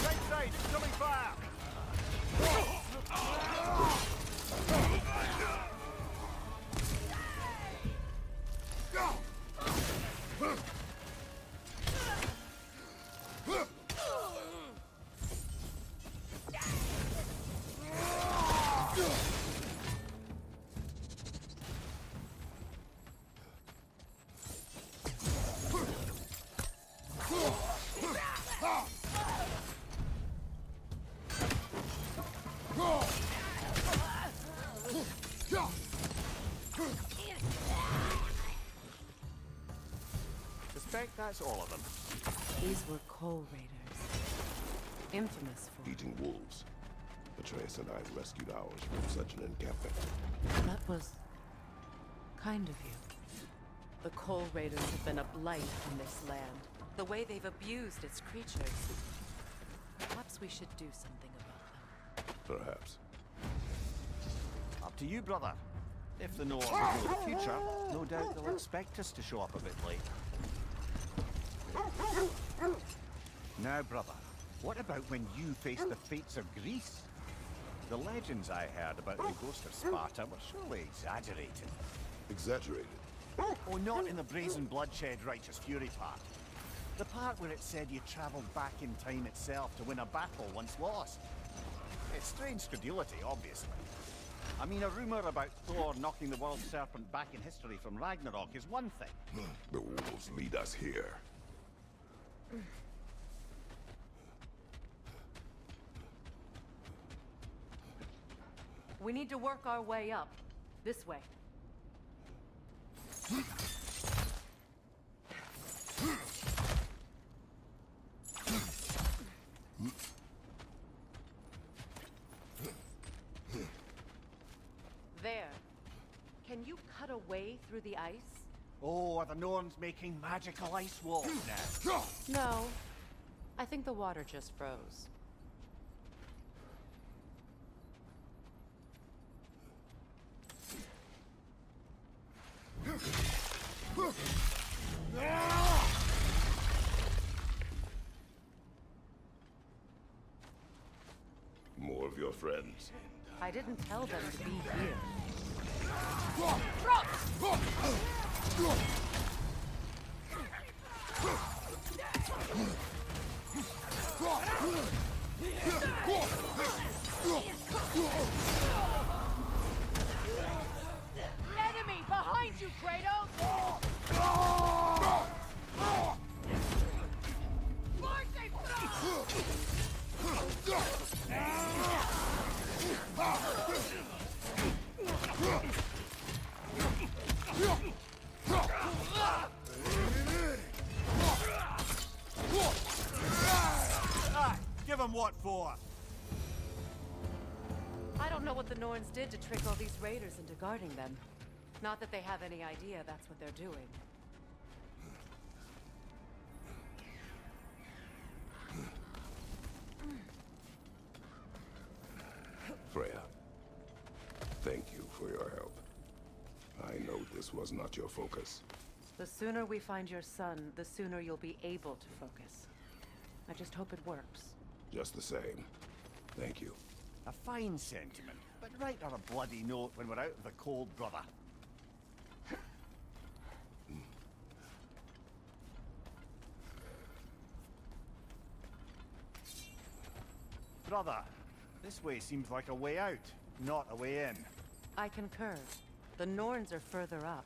Right side, incoming fire! Suspect that's all of them. These were Coal Raiders. Infamous for... Eating wolves. Atreus and I rescued ours from such an encampment. That was... kind of you. The Coal Raiders have been a blight on this land. The way they've abused its creatures. Perhaps we should do something about them. Perhaps. Up to you, brother. If the Norns know the future, no doubt they'll expect us to show up a bit late. Now, brother, what about when you faced the fates of Greece? The legends I heard about the ghost of Sparta were surely exaggerated. Exaggerated? Oh, not in the brazen bloodshed righteous fury part. The part where it said you travelled back in time itself to win a battle once lost. It's strange credulity, obviously. I mean, a rumour about Thor knocking the world serpent back in history from Ragnarok is one thing. The wolves lead us here. We need to work our way up. This way. There. Can you cut a way through the ice? Oh, are the Norns making magical ice walls now? No. I think the water just froze. More of your friends. I didn't tell them to be here. fought for? I don't know what the Norns did to trick all these raiders into guarding them. Not that they have any idea that's what they're doing. Freya, thank you for your help. I know this was not your focus. The sooner we find your son, the sooner you'll be able to focus. I just hope it works. Just the same. Thank you. A fine sentiment, but write on a bloody note when we're out of the cold, brother. Brother, this way seems like a way out, not a way in. I concur. The Norns are further up.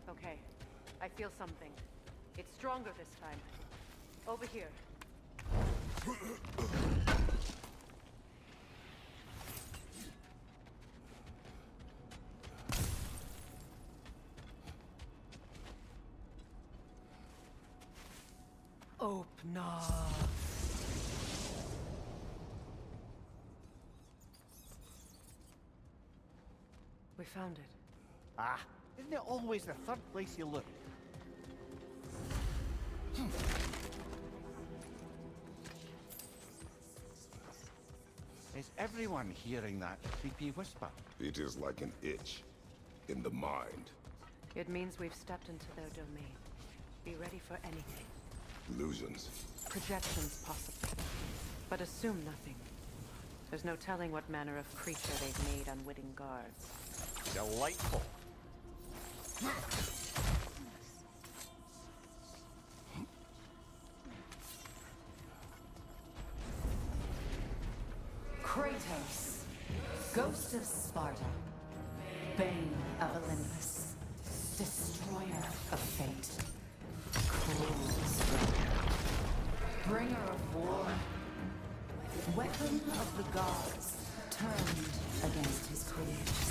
Okay, I feel something. It's stronger this time. Over here. Open up. We found it. Ah, isn't it always the third place you look? Is everyone hearing that creepy whisper? It is like an itch in the mind. It means we've stepped into their domain. Be ready for anything. Illusions. Projections, possibly. But assume nothing. There's no telling what manner of creature they've made unwitting guards. Delightful. Kratos, Ghost of Sparta, Bane of Olympus, Destroyer of Fate, Cruel Striker, Bringer of War, Weapon of the Gods, turned against his creators.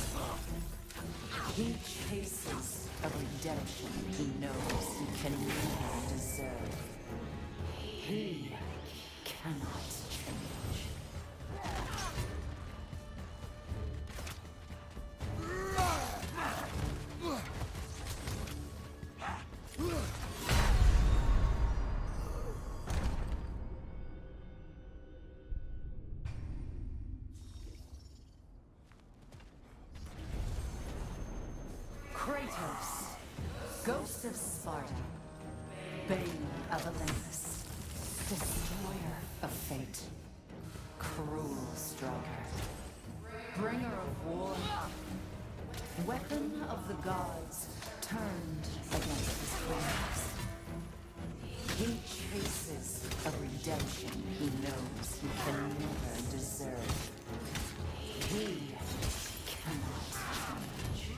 He chases a redemption he knows he can never deserve. He cannot change. Kratos, Ghost of Sparta, Bane of Olympus, Destroyer of Fate, Cruel Striker, Bringer of War, Weapon of the Gods turned against his friends. He chases a redemption he knows he can never deserve. He cannot change.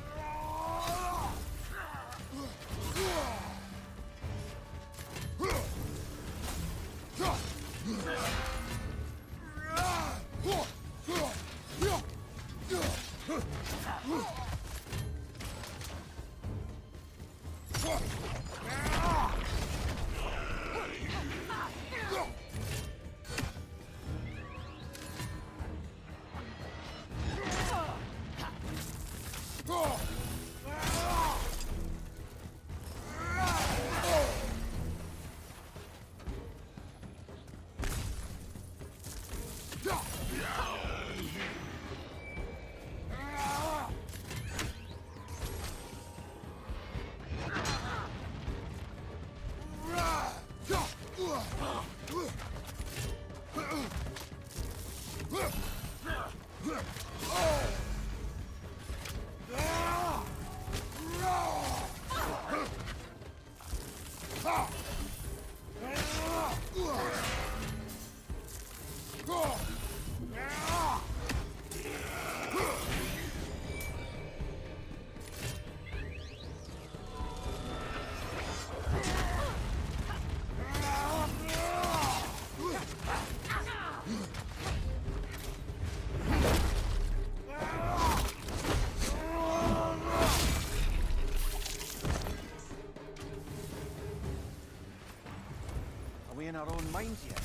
Are we in our own minds yet?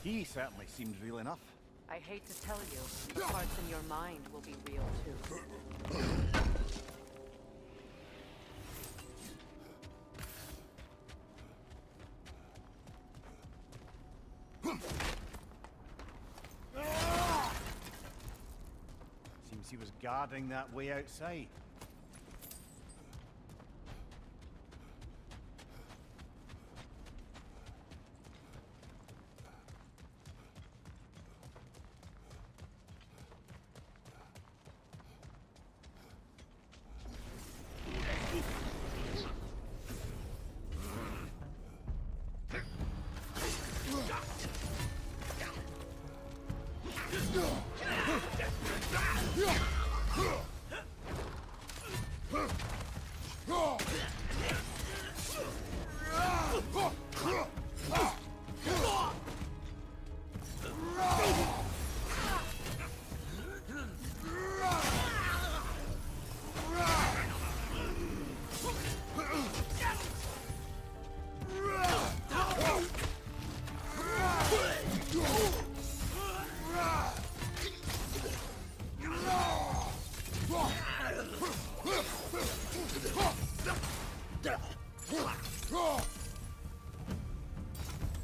He certainly seems real enough. I hate to tell you, the parts in your mind will be real too. Seems he was guarding that way outside.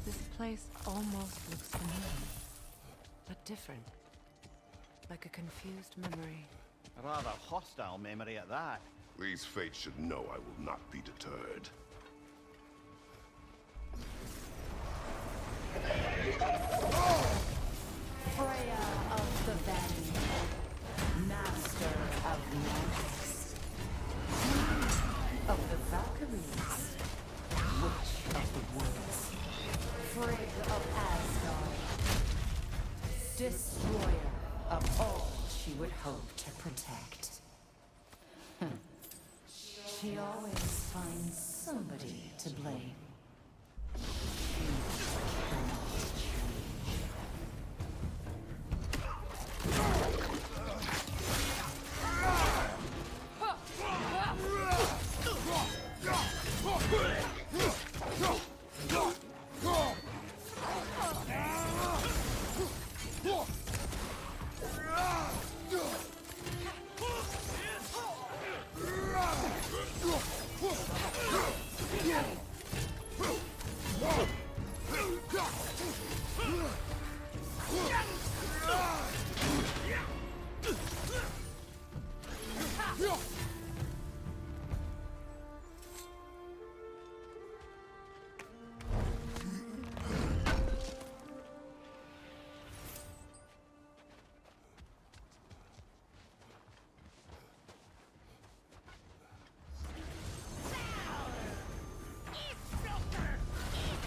This place almost looks familiar, but different. Like a confused memory. A rather hostile memory at that. These fates should know I will not be deterred. Freya of the Vanguard, Master of Magics, Queen of the Valkyries, Witch of the Woods, Frigg of Asgard, Destroyer of all she would hope to protect. She always finds somebody to blame.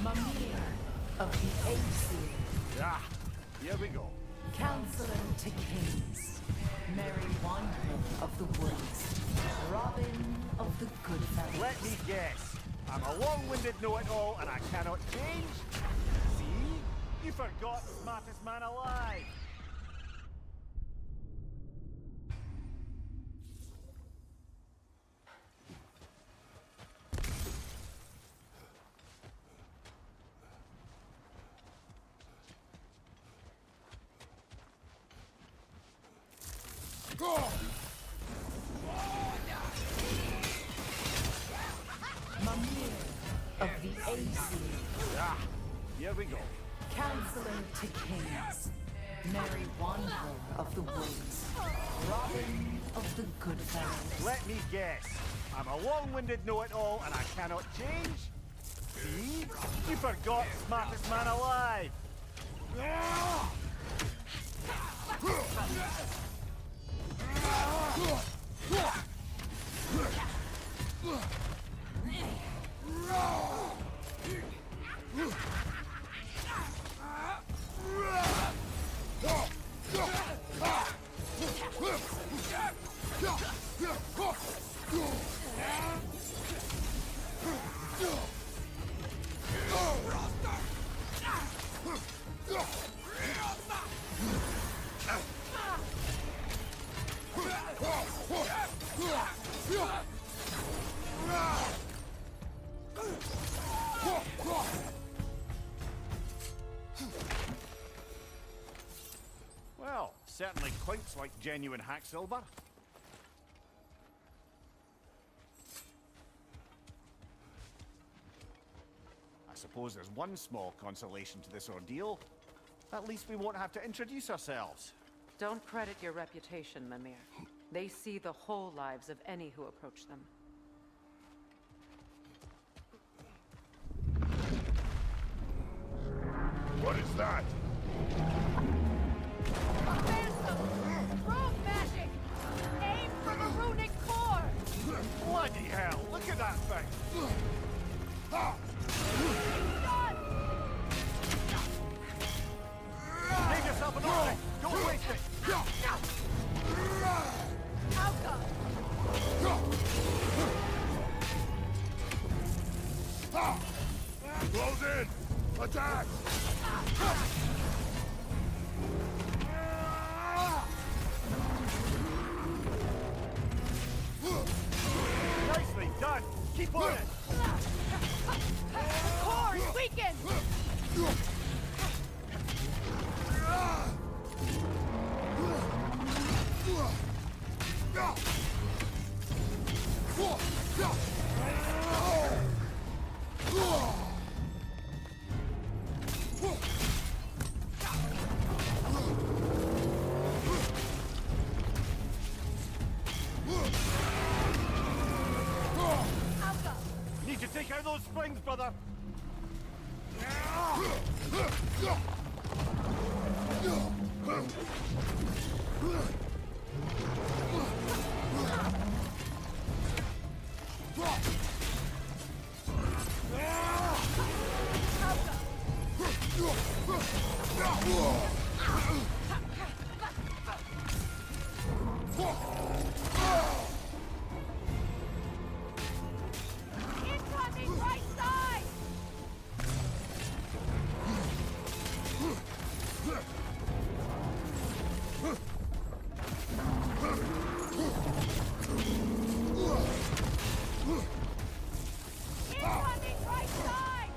Mimir of the Aesir. Ah, here we go. Counselor to kings. Merry Wanderer of the woods. Robin of the good fellows. Let me guess. I'm a long-winded know-it-all and I cannot change? See? You forgot the smartest man alive. Mimir of the Aesir. Ah, here we go. Counselor to kings. Merry Wanderer of the woods. Robin of the good fellows. Let me guess. I'm a long-winded know-it-all and I cannot change? See? You forgot the smartest man alive. Well, certainly clinks like genuine hack silver. I suppose there's one small consolation to this ordeal. At least we won't have to introduce ourselves. Don't credit your reputation, Mimir. They see the whole lives of any who approach them. What is that? Rogue magic! Aim from a runic core! Bloody hell, look at that thing! Save yourself an opening! Don't waste it! Close in! Attack! Nicely done! Keep on it! Core is weakened! Need to take out those springs, brother! Incoming right side! Incoming right side!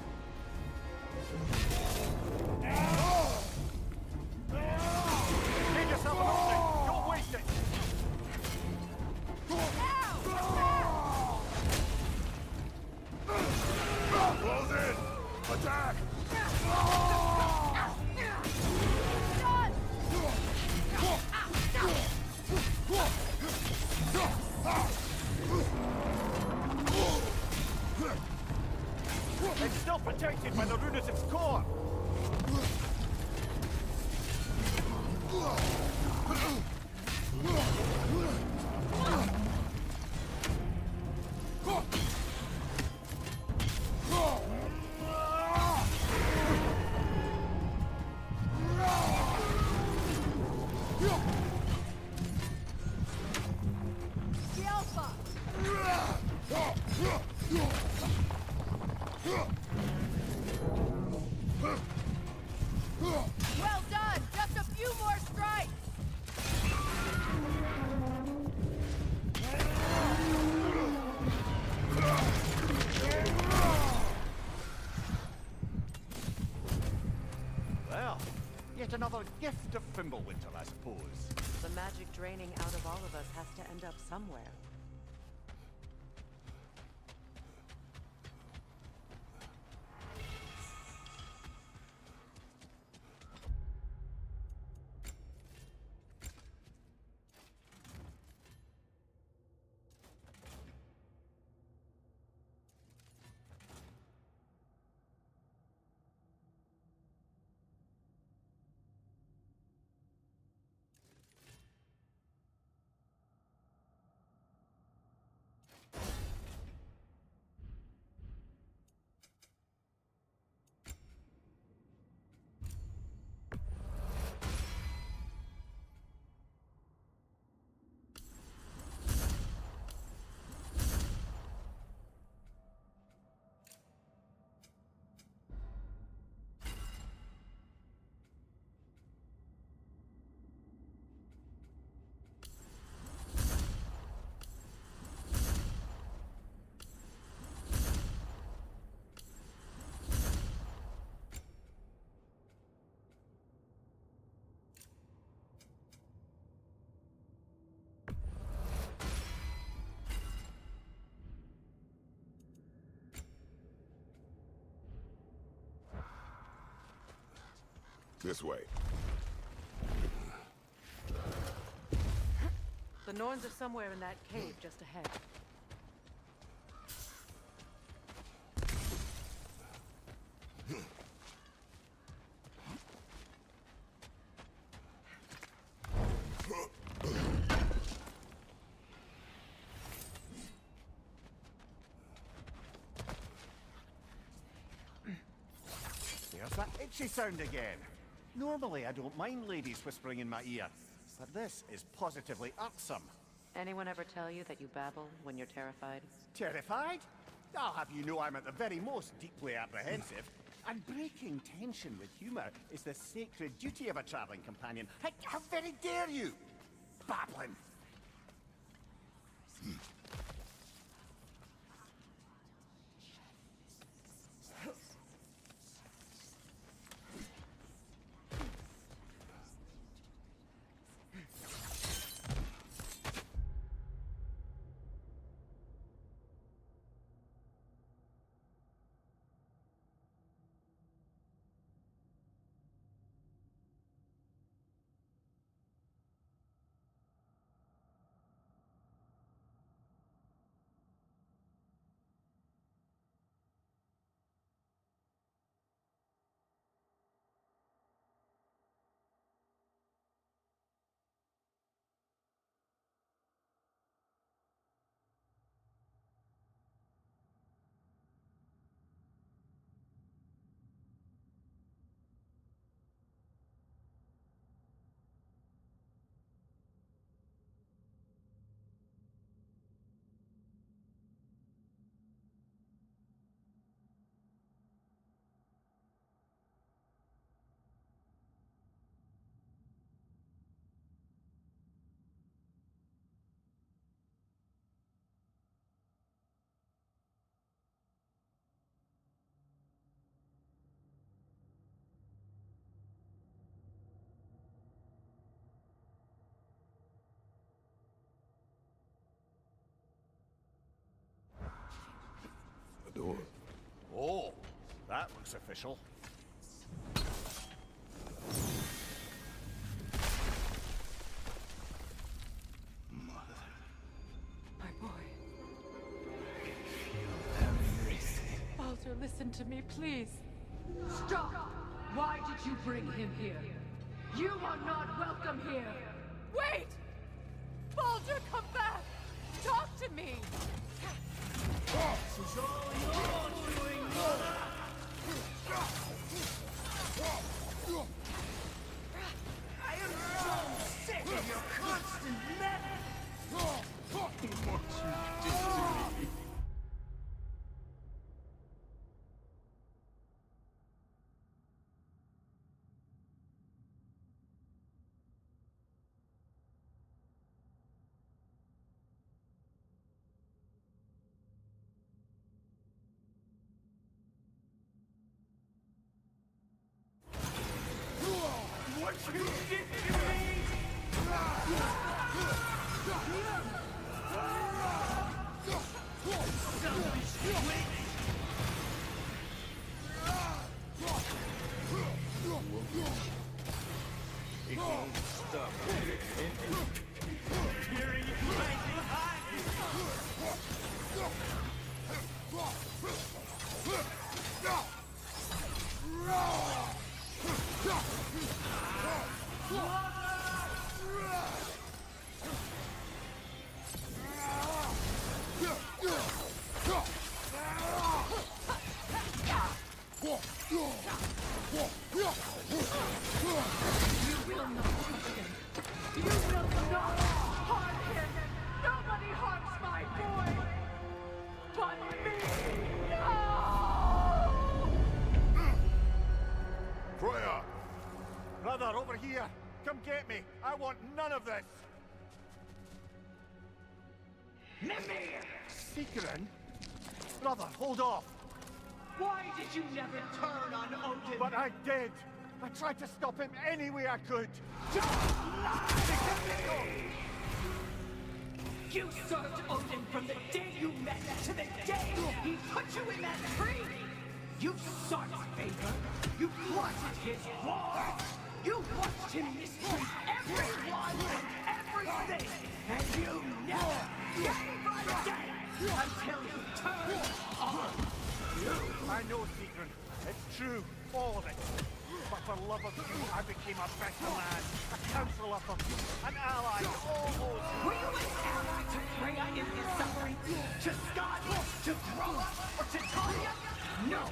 Yet another gift of Fimbulwinter, I suppose. The magic draining out of all of us has to end up somewhere. This way. The Norns are somewhere in that cave just ahead. There's that itchy sound again. Normally, I don't mind ladies whispering in my ear, but this is positively irksome. Anyone ever tell you that you babble when you're terrified? Terrified? I'll have you know I'm at the very most deeply apprehensive. And breaking tension with humor is the sacred duty of a traveling companion. How very dare you? Babbling! Door. Oh, that looks official. My boy. Feel everything. Baldur, listen to me, please. Stop! Why did you bring him here? You are not welcome here! Wait! Baldur, come back! Talk to me! This is all your doing, brother! I am so sick of your constant meddling! What you did to me. You did to me! It ain't stuff. Hearing you right behind You will not touch him. You will not harm him. Nobody harms my boy. But me. No! Freya! Brother, over here! Come get me! I want none of this! Mimir! Secret? Brother, hold off! Why did you never turn on Odin? But I did! I tried to stop him any way I could! Don't lie to me! You served Odin from the day you met to the day he put you in that tree! You sought his favor! You plotted his war! You watched him mistreat everyone and everything! And you never, day by day, until you turned on you! I know, Secret. It's true. All of it. But for love of you, I became a better man, a counselor for peace, an ally to all those who... Were you an ally to Freya in his suffering? To Skadi? To Groa? Or to Tanya? No!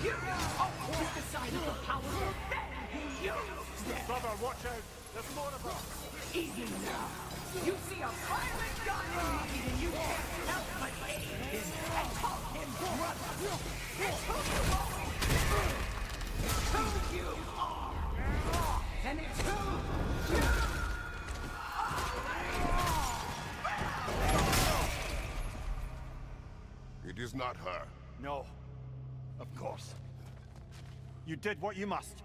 You always decided the powerful men who used them! Brother, watch out! There's more of them! Easy now! You see a violent guy in need and you can't help but aid him and call him brother! It's who you always been! It's who you are! And it's who you It is not her. No. Of course. You did what you must.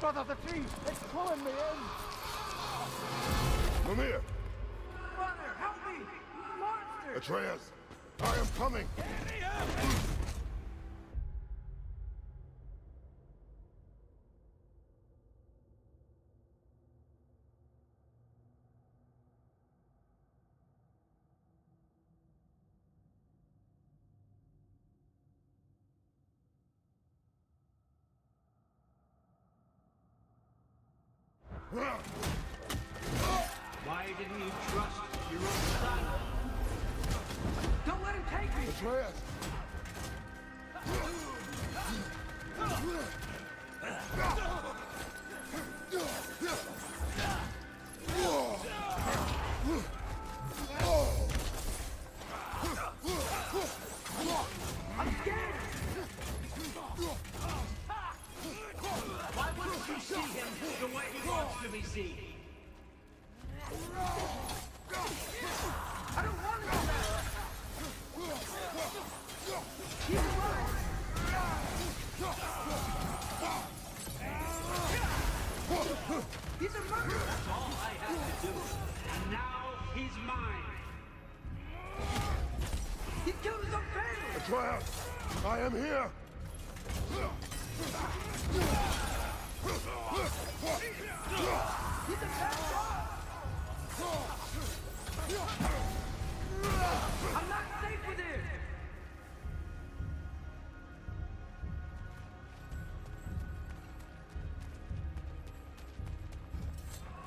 Brother, the tree! It's pulling me in! Mimir! Brother, help me! Monster! Atreus! I am coming! Why didn't you trust your own son? Don't let him take me! Atreus! I'm scared! Why wouldn't you see him the way he wants to be seen? I don't want to do that! He's alive! He's a murderer! That's all I have to do. And now he's mine. He killed his own family! Atreus! I am here! He's a bad guy! I'm not safe with him!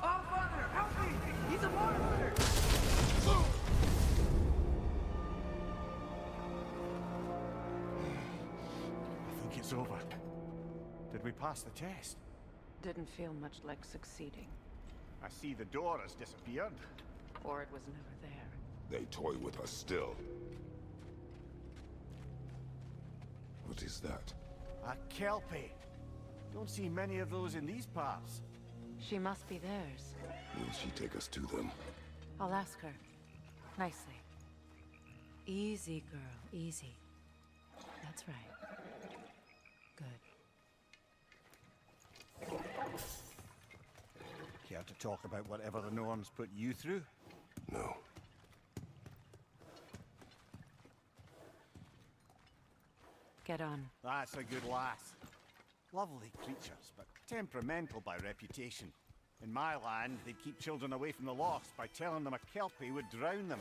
Oh, Father, help me! He's a monster! I think it's over. Did we pass the test? Didn't feel much like succeeding. I see the door has disappeared. Or it was never there. They toy with us still. What is that? A Kelpie. Don't see many of those in these parts. She must be theirs. Will she take us to them? I'll ask her. Nicely. Easy, girl. Easy. That's right. to talk about whatever the Norns put you through? No. Get on. That's a good lass. Lovely creatures, but temperamental by reputation. In my land, they'd keep children away from the lost by telling them a Kelpie would drown them.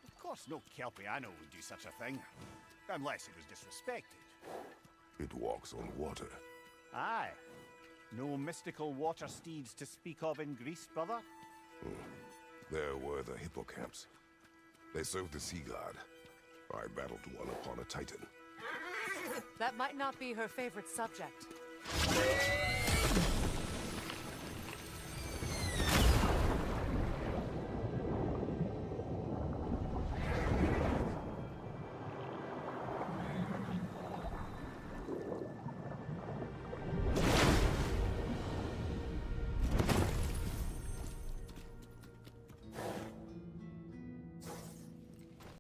Of course, no Kelpie I know would do such a thing. Unless it was disrespected. It walks on water. Aye. No mystical water steeds to speak of in Greece, brother? There were the hippocamps. They served the sea god. I battled one upon a titan. That might not be her favorite subject.